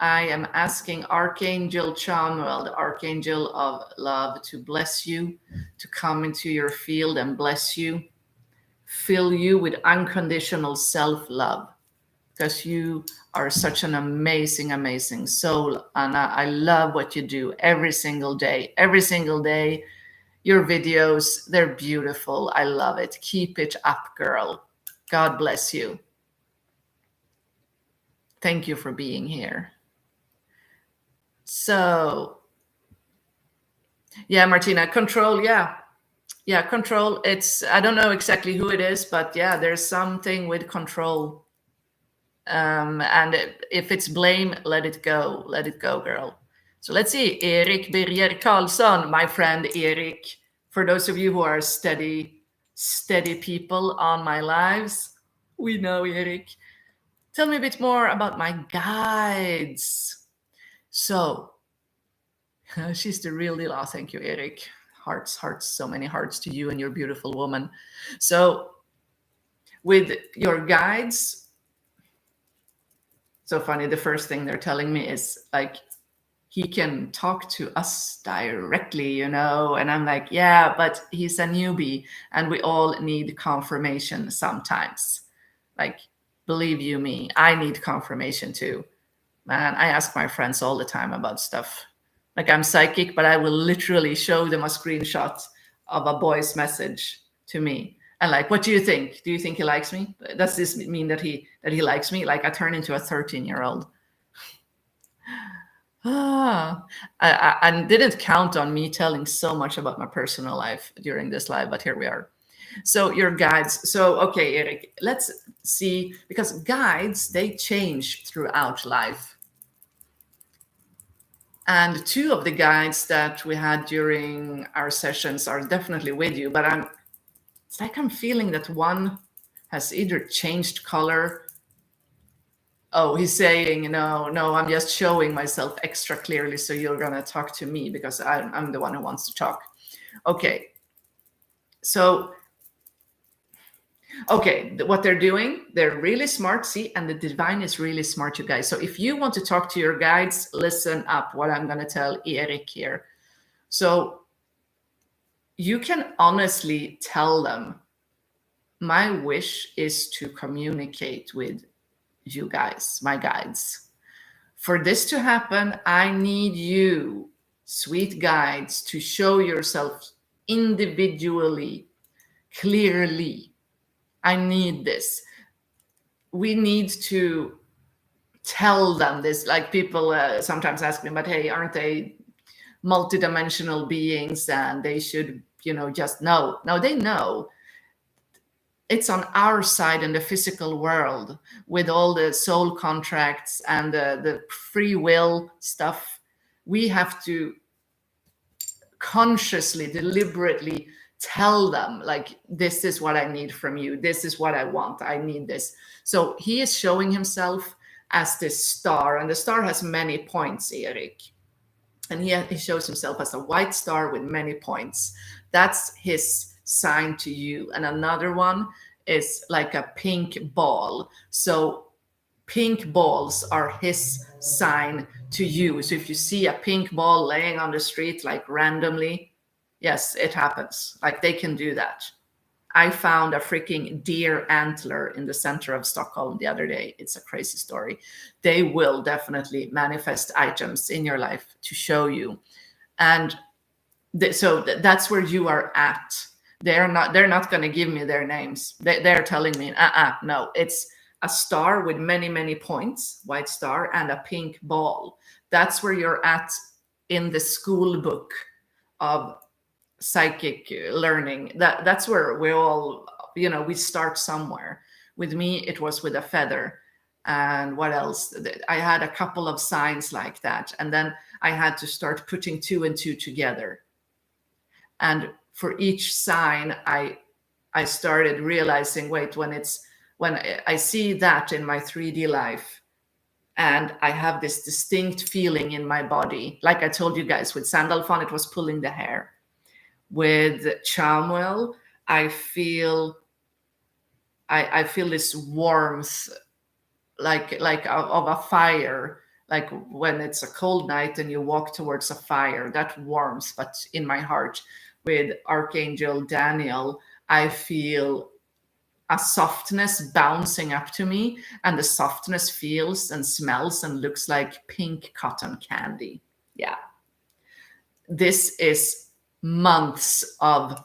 Speaker 1: I am asking Archangel Chamuel, the Archangel of Love, to bless you, to come into your field and bless you, fill you with unconditional self-love, because you are such an amazing, amazing soul, Anna. I love what you do every single day. Every single day, your videos, they're beautiful. I love it. Keep it up, girl. God bless you. Thank you for being here. So, yeah, Martina, control, yeah. Yeah, control. It's, I don't know exactly who it is, but yeah, there's something with control. And if it's blame, let it go. Let it go, girl. So let's see. Erik Birger Karlsson, my friend Erik. For those of you who are steady people on my lives, we know Erik. Tell me a bit more about my guides. So, she's the real deal. Oh, thank you, Erik. Hearts, hearts, so many hearts to you and your beautiful woman. So, with your guides, so funny, the first thing they're telling me is like, he can talk to us directly, you know? And I'm like, yeah, but he's a newbie and we all need confirmation sometimes. Like, believe you me, I need confirmation too. Man, I ask my friends all the time about stuff. Like, I'm psychic, but I will literally show them a screenshot of a boy's message to me. And like, what do you think? Do you think he likes me? Does this mean that he likes me? Like, I turn into a 13-year-old. I didn't count on me telling so much about my personal life during this live, but here we are. So your guides. So, okay, Eric, let's see, because guides, they change throughout life. And two of the guides that we had during our sessions are definitely with you, but it's like I'm feeling that one has either changed color. Oh, he's saying, no, no, I'm just showing myself extra clearly, so you're going to talk to me because I'm the one who wants to talk. Okay. So, okay, what they're doing, they're really smart. See, and the divine is really smart, you guys. So if you want to talk to your guides, listen up what I'm going to tell Eric here. So you can honestly tell them, my wish is to communicate with you guys, my guides. For this to happen, I need you, sweet guides, to show yourself individually, clearly. I need this. We need to tell them this. Like people sometimes ask me, but hey, aren't they multidimensional beings and they should, just know? No, they know. It's on our side in the physical world with all the soul contracts and the free will stuff. We have to consciously, deliberately tell them, like, this is what I need from you. This is what I want. I need this. So he is showing himself as this star, and the star has many points, Eric. And he shows himself as a white star with many points. That's his sign to you. And another one is like a pink ball. So pink balls are his sign to you. So if you see a pink ball laying on the street, like randomly, yes, it happens. Like they can do that. I found a freaking deer antler in the center of Stockholm the other day. It's a crazy story. They will definitely manifest items in your life to show you. And so that's where you are at. They're not going to give me their names. They're telling me, no, it's a star with many, many points, white star, and a pink ball. That's where you're at in the school book of psychic learning. That's where we all, we start somewhere. With me, it was with a feather. And what else? I had a couple of signs like that. And then I had to start putting two and two together. And for each sign, I started realizing, wait, when I see that in my 3D life, and I have this distinct feeling in my body, like I told you guys, with Sandalphon, it was pulling the hair. With Charmwell, I feel this warmth, like of a fire, like when it's a cold night and you walk towards a fire, that warmth, but in my heart. With Archangel Daniel, I feel a softness bouncing up to me, and the softness feels and smells and looks like pink cotton candy. Yeah. This is months of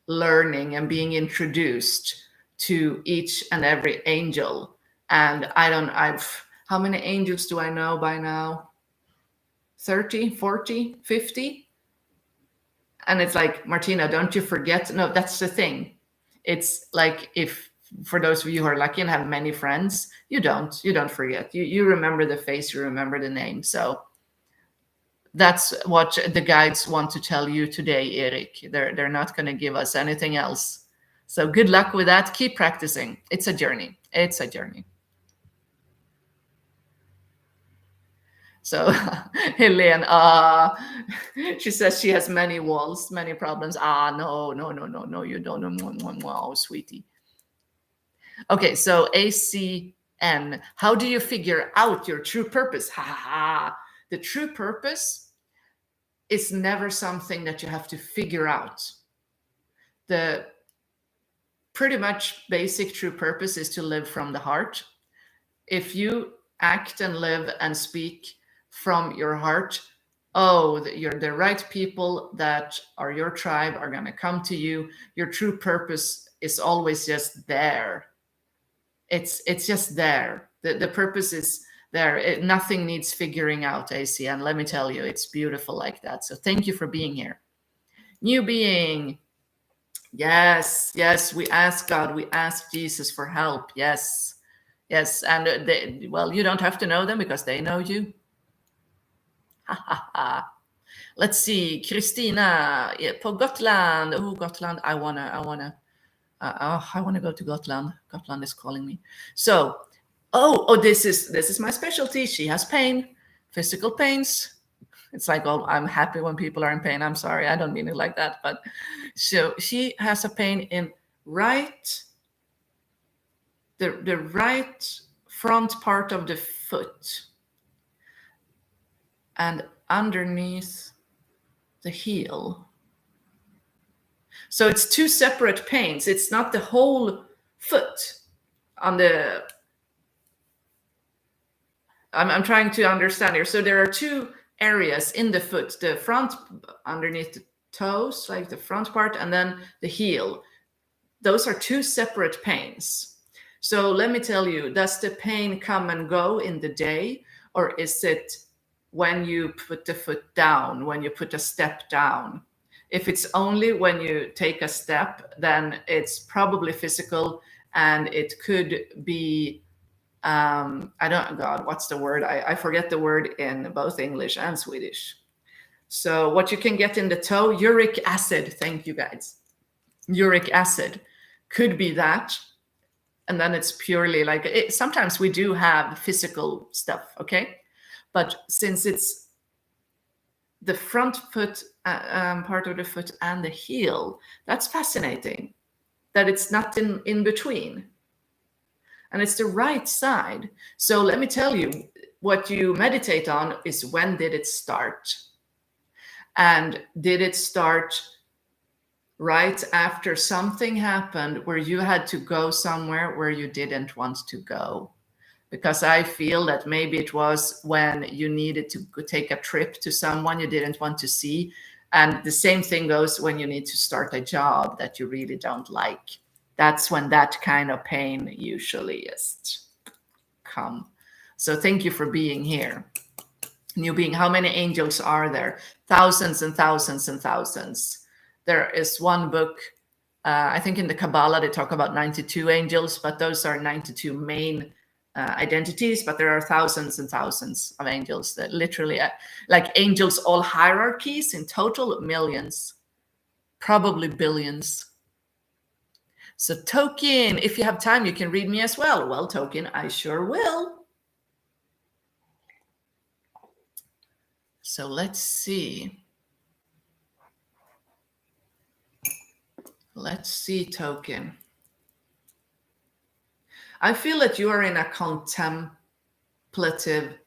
Speaker 1: learning and being introduced to each and every angel. And how many angels do I know by now? 30, 40, 50? And it's like, Martina, don't you forget? No, that's the thing. It's like, if for those of you who are lucky and have many friends, you don't forget. You remember the face, you remember the name. So that's what the guides want to tell you today, Eric. They're not going to give us anything else. So good luck with that. Keep practicing. It's a journey. It's a journey. So Helene, she says she has many walls, many problems. No, you don't. No, sweetie. Okay, so ACN, how do you figure out your true purpose? The true purpose is never something that you have to figure out. The pretty much basic true purpose is to live from the heart. If you act and live and speak from your heart, you're the right people that are your tribe are going to come to you. Your true purpose is always just there. It's just there. The purpose is there. Nothing needs figuring out, AC. And let me tell you, it's beautiful like that. So thank you for being here. New being, Yes, yes, we ask God, we ask Jesus for help. Yes, yes. And well, you don't have to know them because they know you. Let's see, Christina, på Gotland. Oh, Gotland, I wanna go to Gotland. Gotland is calling me. So, this is my specialty. She has pain, physical pains. It's like, oh, I'm happy when people are in pain. I'm sorry, I don't mean it like that. But so she has a pain in the right front part of the foot and underneath the heel. So it's two separate pains. It's not the whole foot on the. I'm trying to understand here. So there are two areas in the foot: the front underneath the toes, like the front part, and then the heel. Those are two separate pains. So let me tell you, does the pain come and go in the day, or is it when you put the foot down, when you put a step down? If it's only when you take a step, then it's probably physical, and it could be, what's the word? I forget the word in both English and Swedish. So what you can get in the toe, uric acid. Thank you, guys. Uric acid could be that. And then it's purely like sometimes we do have physical stuff, okay? But since it's the front foot part of the foot and the heel, that's fascinating that it's not in between. And it's the right side. So let me tell you, what you meditate on is, when did it start? And did it start right after something happened where you had to go somewhere where you didn't want to go? Because I feel that maybe it was when you needed to take a trip to someone you didn't want to see. And the same thing goes when you need to start a job that you really don't like. That's when that kind of pain usually is come. So thank you for being here. New being, how many angels are there? Thousands and thousands and thousands. There is one book, I think in the Kabbalah, they talk about 92 angels, but those are 92 main identities, but there are thousands and thousands of angels that literally, like angels, all hierarchies, in total, millions, probably billions. So Token, if you have time, you can read me as well. Well, Token, I sure will. So let's see. Let's see, Token. I feel that you are in a contemplative,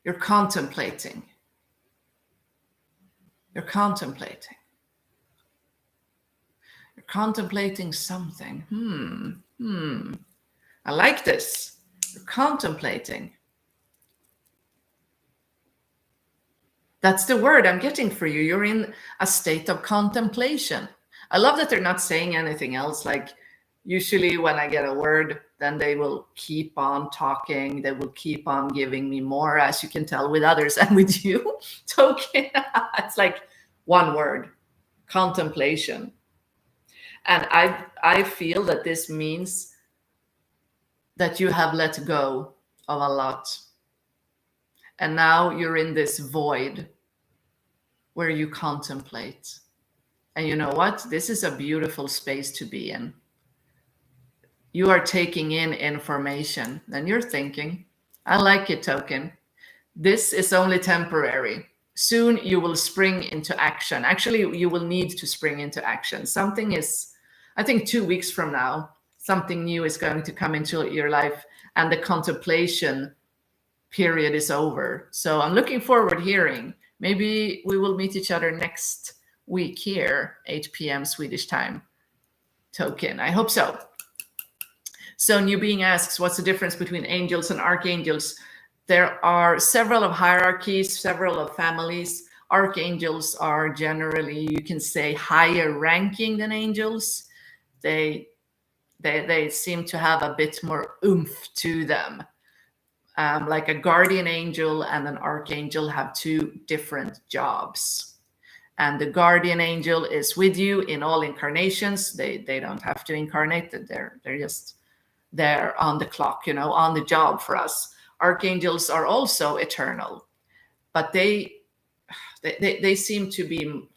Speaker 1: you're contemplating. You're contemplating. You're contemplating something. I like this. You're contemplating. That's the word I'm getting for you. You're in a state of contemplation. I love that they're not saying anything else. Like, usually when I get a word, then they will keep on talking. They will keep on giving me more, as you can tell with others. And with you, Token, it's like one word, contemplation. And I feel that this means that you have let go of a lot. And now you're in this void where you contemplate. And you know what? This is a beautiful space to be in. You are taking in information and you're thinking, I like it, Token. This is only temporary. Soon you will spring into action. Actually, you will need to spring into action. Something is, I think 2 weeks from now, something new is going to come into your life, and the contemplation period is over. So I'm looking forward hearing. Maybe we will meet each other next week here, 8 p.m. Swedish time. Token, I hope so. So New Being asks, what's the difference between angels and archangels? There are several of hierarchies, several of families. Archangels are generally, you can say, higher ranking than angels. They seem to have a bit more oomph to them. Like a guardian angel and an archangel have two different jobs. and the guardian angel is with you in all incarnations. They don't have to incarnate, they're just there on the clock, on the job for us. Archangels are also eternal, but they seem to be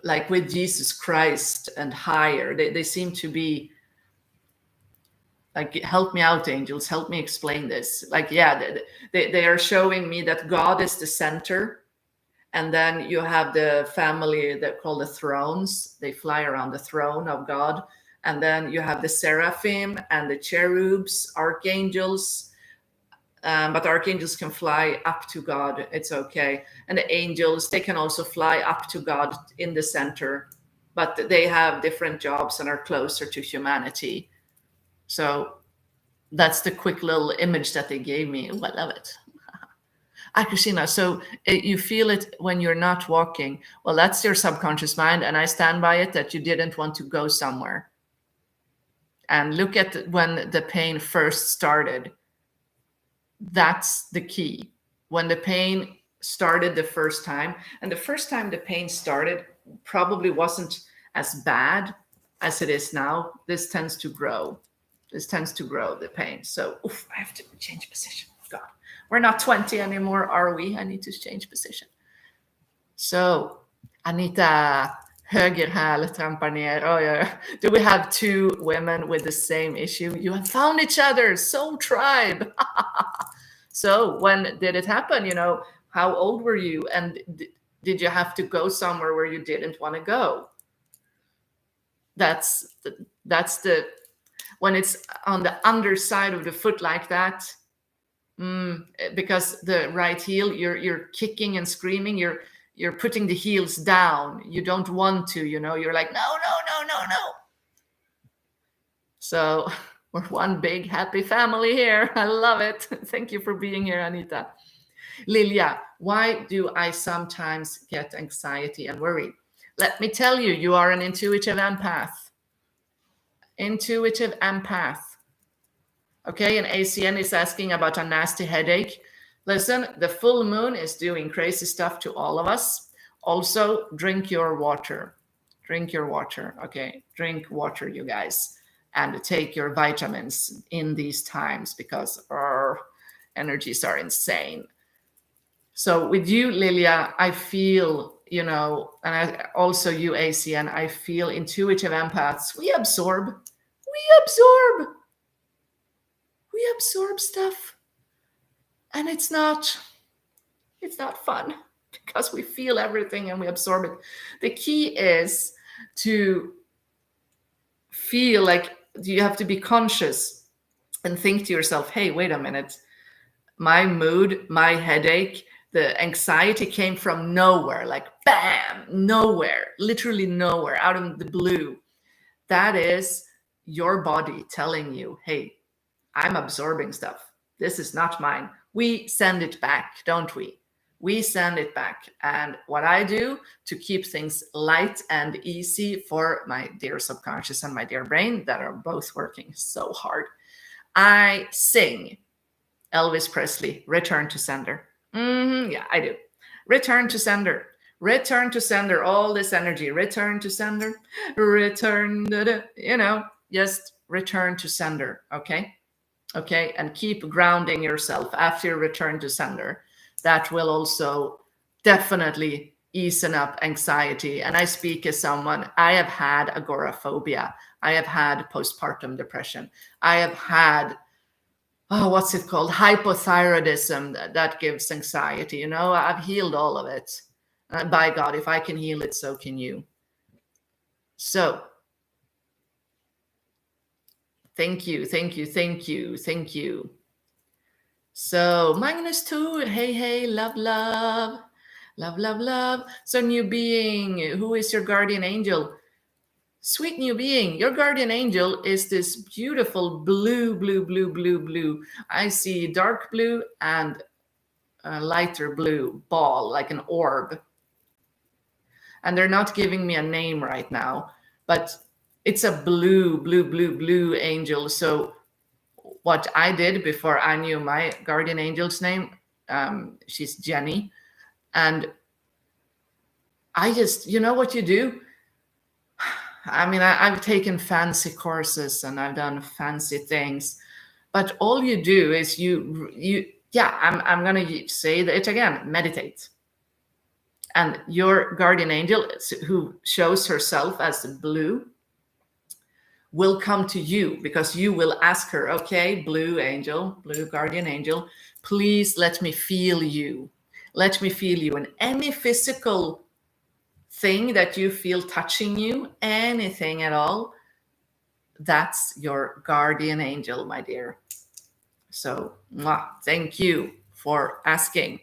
Speaker 1: like with Jesus Christ and higher. They seem to be like, help me out, angels, help me explain this. Like, yeah, they are showing me that God is the center, and then you have the family that call the thrones. They fly around the throne of God, and then you have the seraphim and the cherubs, archangels. But archangels can fly up to God. It's okay. And the angels, they can also fly up to God in the center, but they have different jobs and are closer to humanity. So that's the quick little image that they gave me. Oh, I love it. Christina, so you feel it when you're not walking. Well, that's your subconscious mind, and I stand by it that you didn't want to go somewhere. And look at when the pain first started. That's the key. When the pain started the first time, and the first time the pain started probably wasn't as bad as it is now. This tends to grow. The pain. So, I have to change position. God, we're not 20 anymore, are we? I need to change position. So, Anita, höger häl trampar ner. Oh, yeah. Do we have two women with the same issue? You have found each other, soul tribe. So, when did it happen? How old were you? And did you have to go somewhere where you didn't want to go? That's the when it's on the underside of the foot like that, because the right heel, you're kicking and screaming, you're putting the heels down. You don't want to, you're like, no. So we're one big happy family here. I love it. Thank you for being here, Anita. Lilia, why do I sometimes get anxiety and worry? Let me tell you, you are an intuitive empath. Okay, and ACN is asking about a nasty headache. Listen, the full moon is doing crazy stuff to all of us. Also, drink your water. Okay? Drink water, you guys. And take your vitamins in these times, because our energies are insane. So with you, Lilia, I feel, and also you, ACN, I feel intuitive empaths. We absorb stuff, and it's not fun, because we feel everything and we absorb it. The key is to feel like you have to be conscious and think to yourself, hey, wait a minute, my mood, my headache, the anxiety came from nowhere, like bam, nowhere, literally nowhere, out of the blue. That is your body telling you, hey, I'm absorbing stuff. This is not mine. We send it back, don't we? We send it back. And what I do to keep things light and easy for my dear subconscious and my dear brain that are both working so hard, I sing Elvis Presley, Return to Sender. Yeah, I do. Return to sender. Return to sender. All this energy. Return to sender. Return. Just return to sender. Okay. And keep grounding yourself after you return to sender. That will also definitely ease up anxiety. And I speak as someone, I have had agoraphobia. I have had postpartum depression. I have had what's it called? Hypothyroidism that gives anxiety. I've healed all of it. By God, if I can heal it, so can you. So, thank you. So, Magnus too. Hey, love. So, new being, who is your guardian angel? Sweet new being, your guardian angel is this beautiful blue. I see dark blue and a lighter blue ball, like an orb. And they're not giving me a name right now, but it's a blue angel. So what I did before I knew my guardian angel's name, she's Jenny. And I just, you know what you do? I mean, I've taken fancy courses and I've done fancy things, but all you do is yeah, I'm gonna say it again, meditate. And your guardian angel, who shows herself as blue, will come to you because you will ask her, okay, blue angel, blue guardian angel, please let me feel you. Let me feel you. And any physical thing that you feel touching you, anything at all, that's your guardian angel, my dear. So, thank you for asking.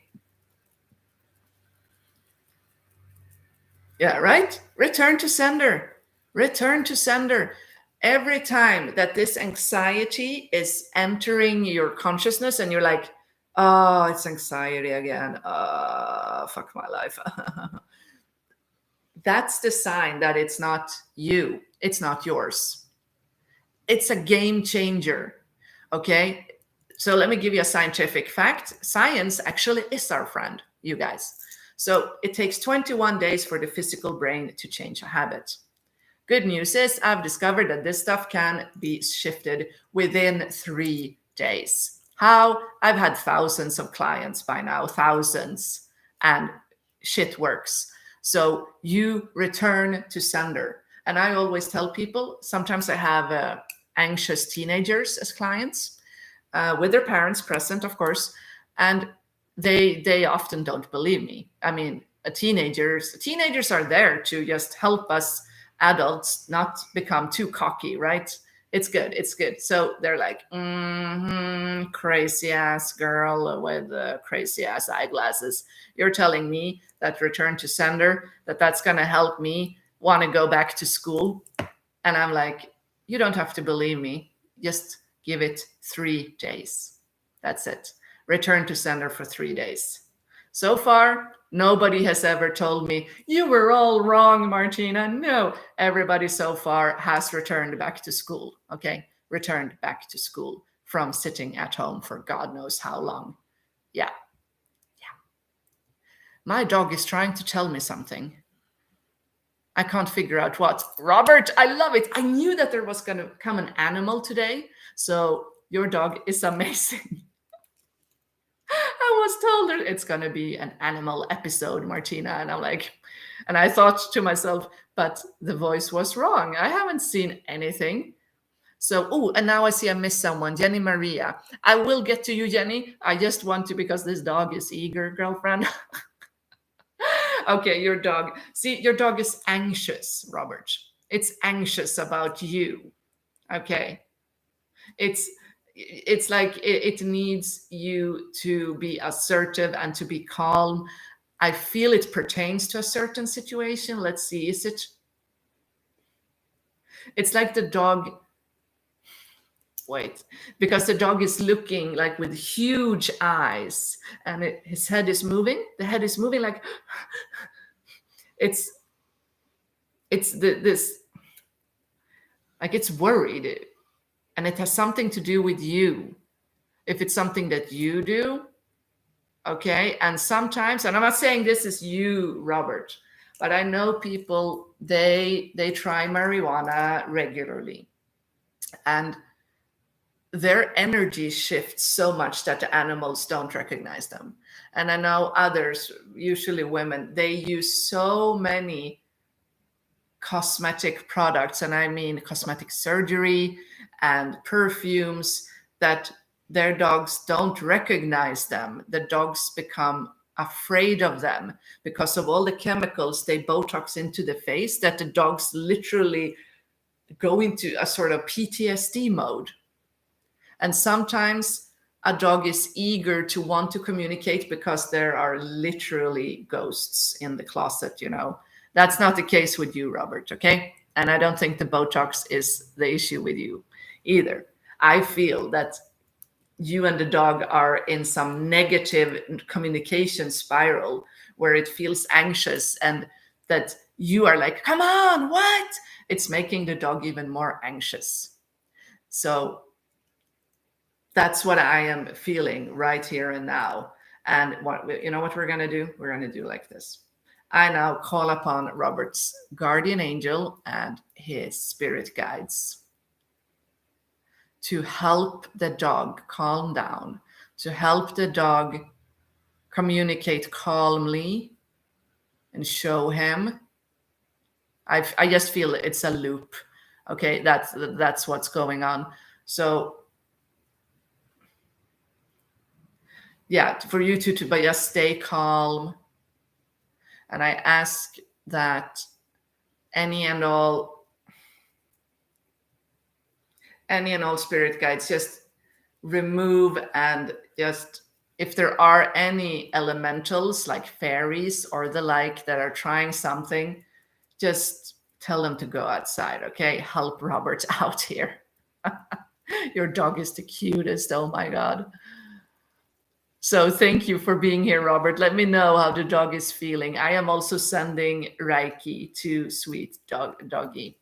Speaker 1: Yeah, right? Return to sender. Return to sender. Every time that this anxiety is entering your consciousness and you're like, oh, it's anxiety again. Fuck my life. That's the sign that it's not you, it's not yours. It's a game changer. Okay? So let me give you a scientific fact. Science actually is our friend, you guys. So it takes 21 days for the physical brain to change a habit. Good news is I've discovered that this stuff can be shifted within 3 days. How? I've had thousands of clients by now, thousands, and shit works. So you return to sender. And I always tell people, sometimes I have anxious teenagers as clients, with their parents present, of course, and they often don't believe me. I mean, teenagers are there to just help us adults not become too cocky, right? It's good, it's good. So they're like, crazy ass girl with crazy ass eyeglasses. You're telling me that return to sender, that's gonna help me want to go back to school? And I'm like, you don't have to believe me. Just give it 3 days. That's it. Return to sender for 3 days. So far, nobody has ever told me, you were all wrong, Martina. No, everybody so far has returned back to school, okay? Returned back to school from sitting at home for God knows how long. Yeah. My dog is trying to tell me something. I can't figure out what. Robert, I love it. I knew that there was going to come an animal today. So your dog is amazing. I was told that it's going to be an animal episode, Martina. And I'm like, and I thought to myself, but the voice was wrong. I haven't seen anything. So, oh, and now I see I missed someone, Jenny Maria. I will get to you, Jenny. I just want to, because this dog is eager, girlfriend. Okay, your dog. See, your dog is anxious, Robert. It's anxious about you. Okay. It's like it needs you to be assertive and to be calm. I feel it pertains to a certain situation. Let's see, is it? It's like the dog. Wait, because the dog is looking like with huge eyes, and his head is moving. The head is moving like it's this, like it's worried, and it has something to do with you. If it's something that you do, okay. And sometimes, and I'm not saying this is you, Robert, but I know people, they try marijuana regularly, and their energy shifts so much that the animals don't recognize them. And I know others, usually women, they use so many cosmetic products, and I mean cosmetic surgery and perfumes, that their dogs don't recognize them. The dogs become afraid of them because of all the chemicals they Botox into the face, that the dogs literally go into a sort of PTSD mode. And sometimes a dog is eager to want to communicate because there are literally ghosts in the closet, you know. That's not the case with you, Robert, okay? And I don't think the Botox is the issue with you either. I feel that you and the dog are in some negative communication spiral where it feels anxious, and that you are like, come on, what? It's making the dog even more anxious. So that's what I am feeling right here and now. And what, you know what we're going to do? We're going to do like this. I now call upon Robert's guardian angel and his spirit guides to help the dog calm down, to help the dog communicate calmly and show him. I just feel it's a loop. Okay, that's what's going on. So yeah, for you to but just stay calm. And I ask that any and all spirit guides just remove, and just, if there are any elementals like fairies or the like that are trying something, just tell them to go outside. Okay, help Robert out here. Your dog is the cutest. Oh my God. So thank you for being here, Robert. Let me know how the dog is feeling. I am also sending Reiki to sweet doggy.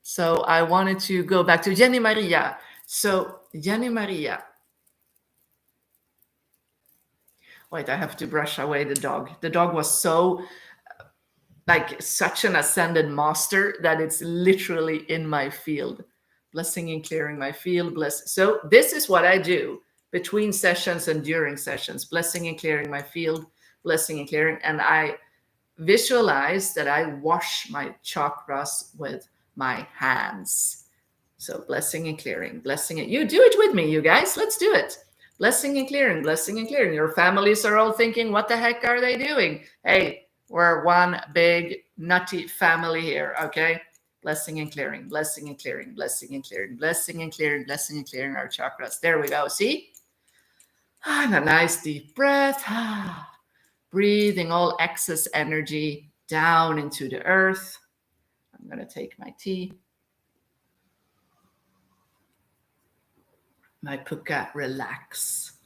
Speaker 1: So I wanted to go back to Jenny Maria. So Jenny Maria. Wait, I have to brush away the dog. The dog was so, like, such an ascended master that it's literally in my field. Blessing and clearing my field. So this is what I do between sessions and during sessions. Blessing and clearing my field. Blessing and clearing. And I visualize that I wash my chakras with my hands. So blessing and clearing, blessing it. You do it with me, you guys. Let's do it. Blessing and clearing, blessing and clearing. Your families are all thinking, what the heck are they doing? Hey, we're one big nutty family here, okay? Blessing and clearing, blessing and clearing, blessing and clearing, blessing and clearing, blessing and clearing our chakras. There we go. See? And a nice deep breath. Breathing all excess energy down into the earth. I'm going to take my tea. My puka relax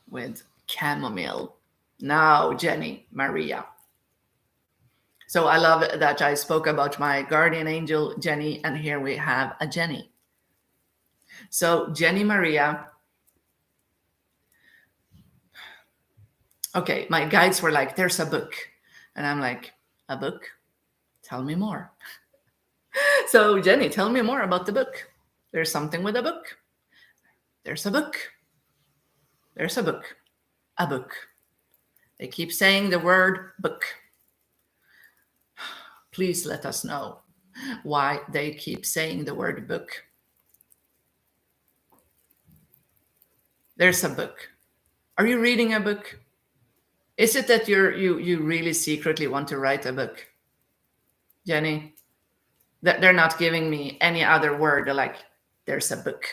Speaker 1: with chamomile. Now, Jenny Maria. So I love that I spoke about my guardian angel, Jenny, and here we have a Jenny. So Jenny Maria. Okay, my guides were like, there's a book. And I'm like, a book? Tell me more. So Jenny, tell me more about the book. There's something with a book. There's a book. There's a book. A book. They keep saying the word book. Please let us know why they keep saying the word book. There's a book. Are you reading a book? Is it that you really secretly want to write a book? Jenny, that they're not giving me any other word. They're like, there's a book.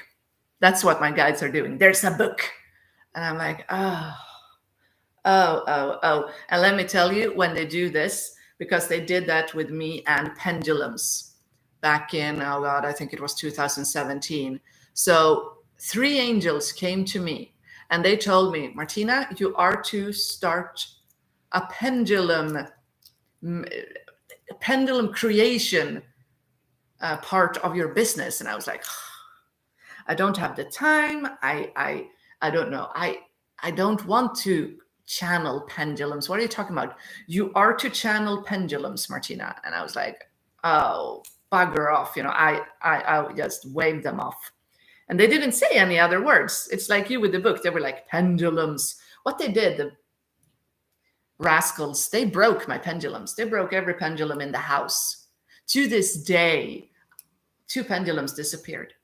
Speaker 1: That's what my guides are doing. There's a book. And I'm like, oh. And let me tell you, when they do this, because they did that with me and pendulums back in, oh God, I think it was 2017. So 3 angels came to me and they told me, Martina, you are to start a pendulum creation part of your business. And I was like, I don't have the time. I don't know. I don't want to channel pendulums. What are you talking about? You are to channel pendulums, Martina. And I was like, oh, bugger off. You know, I just waved them off. And they didn't say any other words. It's like you with the book. They were like, pendulums. What they did, the rascals, they broke my pendulums. They broke every pendulum in the house. To this day, 2 pendulums disappeared.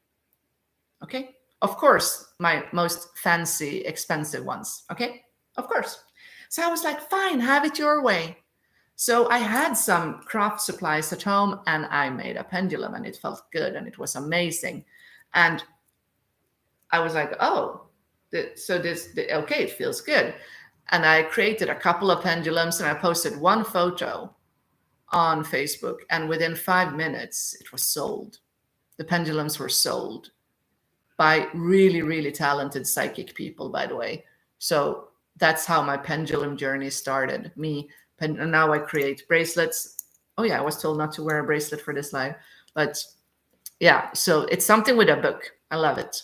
Speaker 1: Okay? Of course, my most fancy, expensive ones. Okay? Of course. So I was like, fine, have it your way. So I had some craft supplies at home and I made a pendulum and it felt good and it was amazing. And I was like, oh, okay, it feels good. And I created a couple of pendulums and I posted 1 photo on Facebook. And within 5 minutes, it was sold. The pendulums were sold by really, really talented psychic people, by the way. So that's how my pendulum journey started. And now I create bracelets. Oh yeah, I was told not to wear a bracelet for this live. But yeah, so it's something with a book. I love it.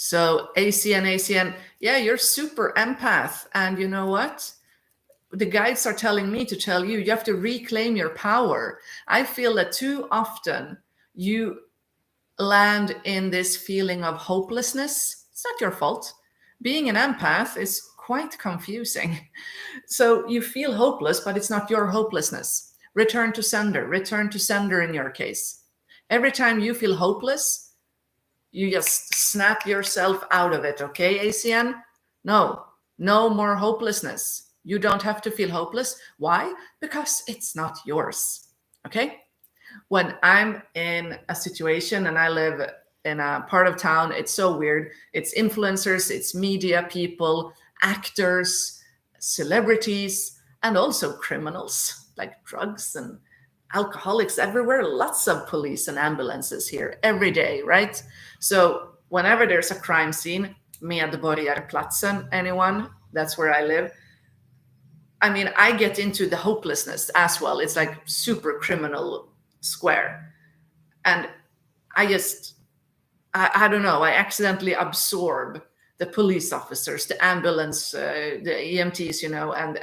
Speaker 1: So ACN, yeah, you're super empath. And you know what? The guides are telling me to tell you, you have to reclaim your power. I feel that too often you land in this feeling of hopelessness. It's not your fault. Being an empath is quite confusing. So you feel hopeless, but it's not your hopelessness. Return to sender in your case. Every time you feel hopeless, you just snap yourself out of it, okay, ACN? No, no more hopelessness. You don't have to feel hopeless. Why? Because it's not yours, okay? When I'm in a situation and I live in a part of town, it's so weird. It's influencers, it's media people, actors, celebrities, and also criminals like drugs and alcoholics everywhere. Lots of police and ambulances here every day, right? So whenever there's a crime scene, Medborgarplatsen, anyone, that's where I live. I mean, I get into the hopelessness as well. It's like super criminal square. And I don't know, I accidentally absorb the police officers, the ambulance, the EMTs,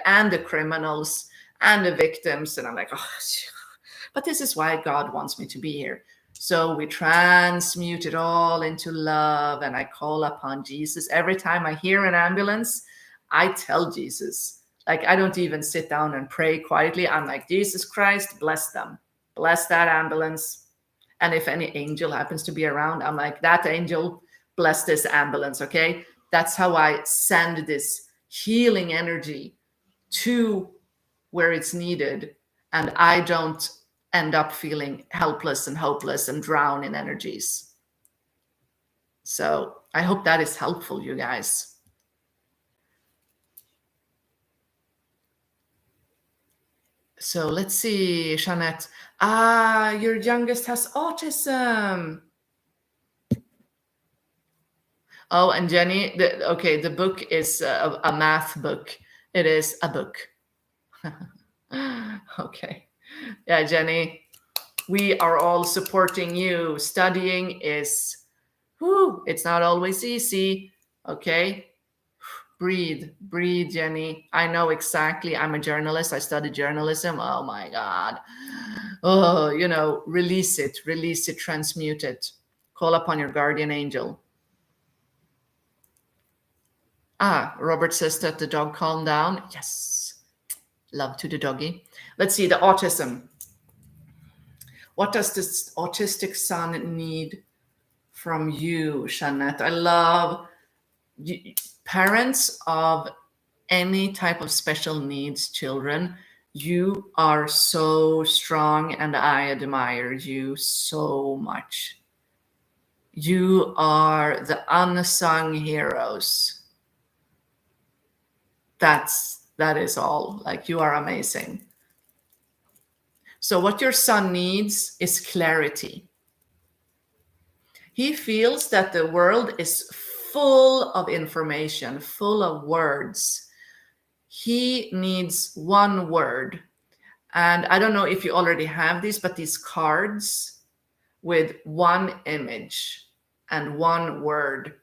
Speaker 1: and the criminals and the victims. And I'm like, oh, but this is why God wants me to be here. So we transmute it all into love, and I call upon Jesus. Every time I hear an ambulance, I tell Jesus. Like, I don't even sit down and pray quietly. I'm like, Jesus Christ, bless them. Bless that ambulance. And if any angel happens to be around, I'm like, that angel, bless this ambulance, okay? That's how I send this healing energy to where it's needed. And I don't end up feeling helpless and hopeless and drown in energies. So I hope that is helpful, you guys. So let's see, Jeanette. Your youngest has autism. Oh, and Jenny, the book is a math book. It is a book. Okay. Yeah, Jenny, we are all supporting you. Studying is, it's not always easy. Okay. Breathe, Jenny. I know exactly. I'm a journalist. I studied journalism. Oh my God. Oh, release it, transmute it. Call upon your guardian angel. Robert says that the dog calmed down. Yes. Love to the doggy. Let's see, the autism. What does this autistic son need from you, Jeanette? I love parents of any type of special needs children. You are so strong, and I admire you so much. You are the unsung heroes. That is all. Like, you are amazing. So what your son needs is clarity. He feels that the world is full of information, full of words. He needs one word. And I don't know if you already have these, but these cards with one image and one word.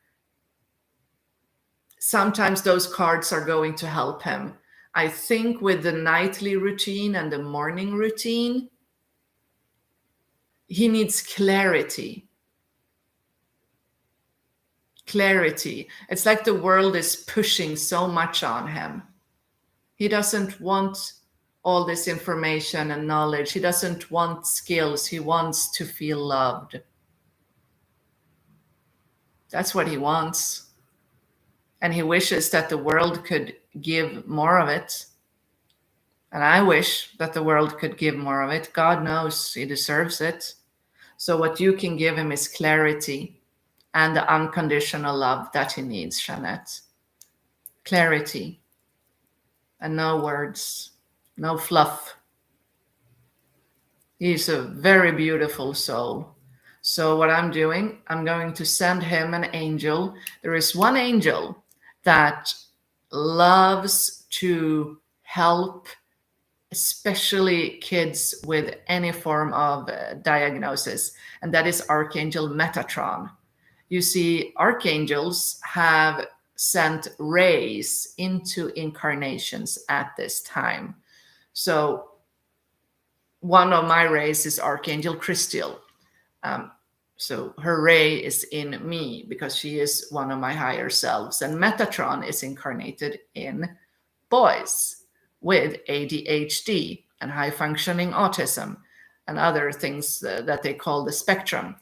Speaker 1: Sometimes those cards are going to help him. I think with the nightly routine and the morning routine, he needs clarity. Clarity. It's like the world is pushing so much on him. He doesn't want all this information and knowledge. He doesn't want skills. He wants to feel loved. That's what he wants. And he wishes that the world could give more of it. And I wish that the world could give more of it. God knows he deserves it. So what you can give him is clarity and the unconditional love that he needs, Jeanette. Clarity. And no words, no fluff. He's a very beautiful soul. So what I'm doing, I'm going to send him an angel. There is one angel that loves to help, especially kids with any form of diagnosis, and that is Archangel Metatron. You see, archangels have sent rays into incarnations at this time. So one of my rays is Archangel Christiel. So her ray is in me because she is one of my higher selves. And Metatron is incarnated in boys with ADHD and high functioning autism and other things that they call the spectrum.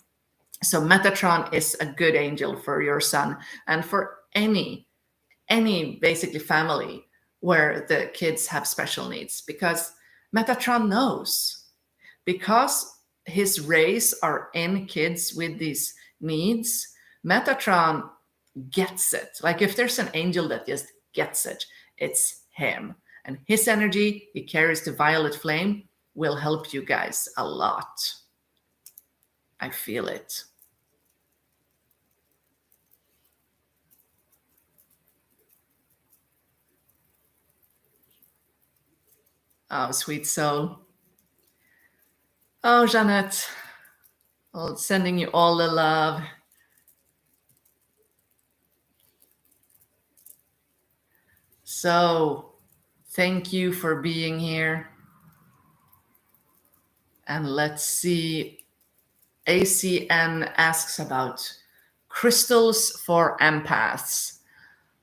Speaker 1: So Metatron is a good angel for your son and for any basically family where the kids have special needs, because Metatron knows, because his rays are in kids with these needs. Metatron gets it. Like if there's an angel that just gets it, it's him. And his energy, he carries the violet flame, will help you guys a lot. I feel it. Oh, sweet soul. Oh, Jeanette. Oh, sending you all the love. So, thank you for being here. And let's see. ACN asks about crystals for empaths.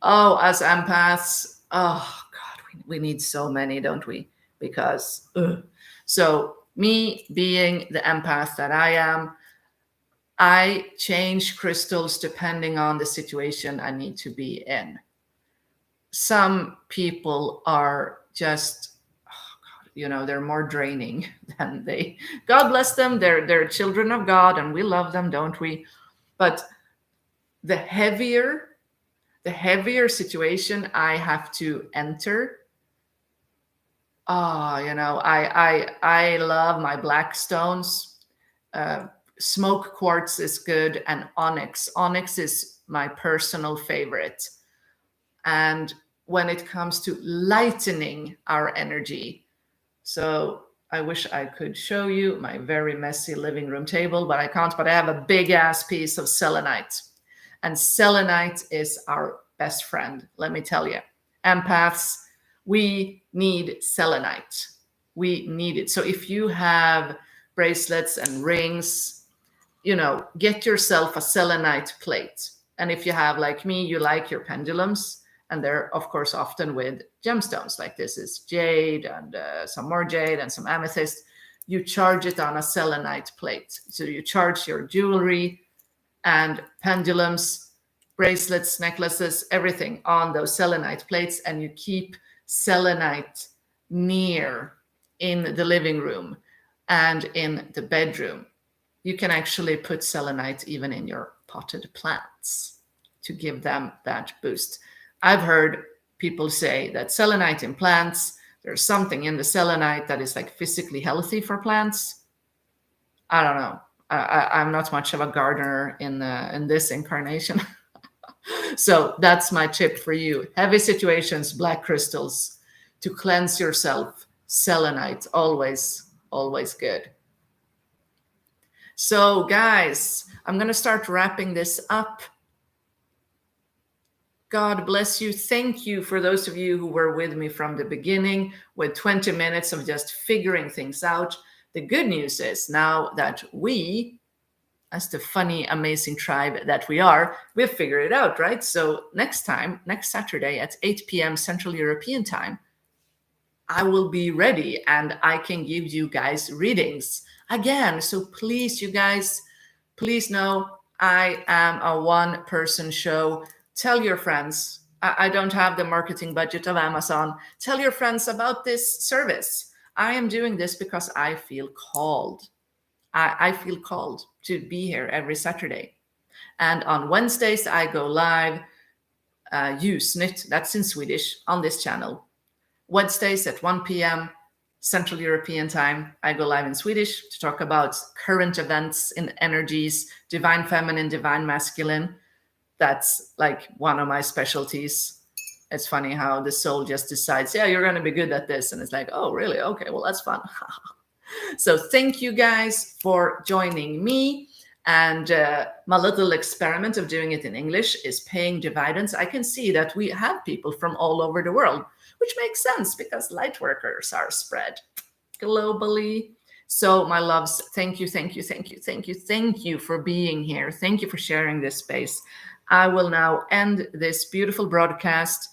Speaker 1: Oh, as empaths, oh God, we need so many, don't we? Because, so me being the empath that I am, I change crystals depending on the situation I need to be in. Some people are just, they're more draining than they, God bless them, they're children of God and we love them, don't we? But the heavier situation I have to enter, I love my black stones. Smoke quartz is good, and onyx. Onyx is my personal favorite. And when it comes to lightening our energy, so I wish I could show you my very messy living room table, but I can't. But I have a big ass piece of selenite. And selenite is our best friend, let me tell you. Empaths, we need selenite. We need it. So if you have bracelets and rings, get yourself a selenite plate. And if you have, like me, you like your pendulums, and they're, of course, often with gemstones. Like this is jade and some more jade and some amethyst. You charge it on a selenite plate. So you charge your jewelry and pendulums, bracelets, necklaces, everything on those selenite plates, and you keep selenite near in the living room and in the bedroom. You can actually put selenite even in your potted plants to give them that boost. I've heard people say that selenite in plants, there's something in the selenite that is like physically healthy for plants. I don't know. I'm not much of a gardener in this incarnation. So that's my tip for you. Heavy situations, black crystals to cleanse yourself. Selenite, always, always good. So guys, I'm going to start wrapping this up. God bless you. Thank you for those of you who were with me from the beginning with 20 minutes of just figuring things out. The good news is now that we, as the funny, amazing tribe that we are, we've figured it out, right? So next Saturday at 8 p.m. Central European time, I will be ready and I can give you guys readings again. So please, you guys, please know I am a one-person show. Tell your friends. I don't have the marketing budget of Amazon. Tell your friends about this service. I am doing this because I feel called. I feel called to be here every Saturday. And on Wednesdays, I go live, Ljusnytt, that's in Swedish, on this channel. Wednesdays at 1 p.m. Central European time, I go live in Swedish to talk about current events in energies, divine feminine, divine masculine. That's like one of my specialties. It's funny how the soul just decides, yeah, you're going to be good at this. And it's like, oh, really? Okay, well, that's fun. So thank you guys for joining me. And my little experiment of doing it in English is paying dividends. I can see that we have people from all over the world, which makes sense because light workers are spread globally. So, my loves, thank you, thank you, thank you, thank you, thank you for being here. Thank you for sharing this space. I will now end this beautiful broadcast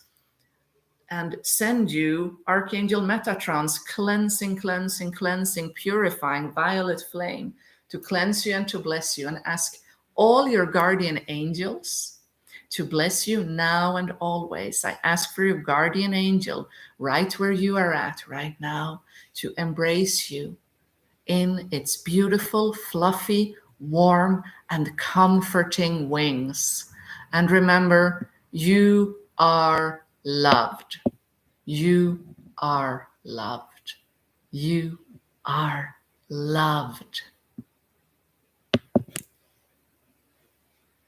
Speaker 1: and send you Archangel Metatron's cleansing, cleansing, cleansing, purifying violet flame to cleanse you and to bless you, and ask all your guardian angels to bless you now and always. I ask for your guardian angel right where you are at right now to embrace you in its beautiful, fluffy, warm, and comforting wings. And remember, you are loved. You are loved. You are loved.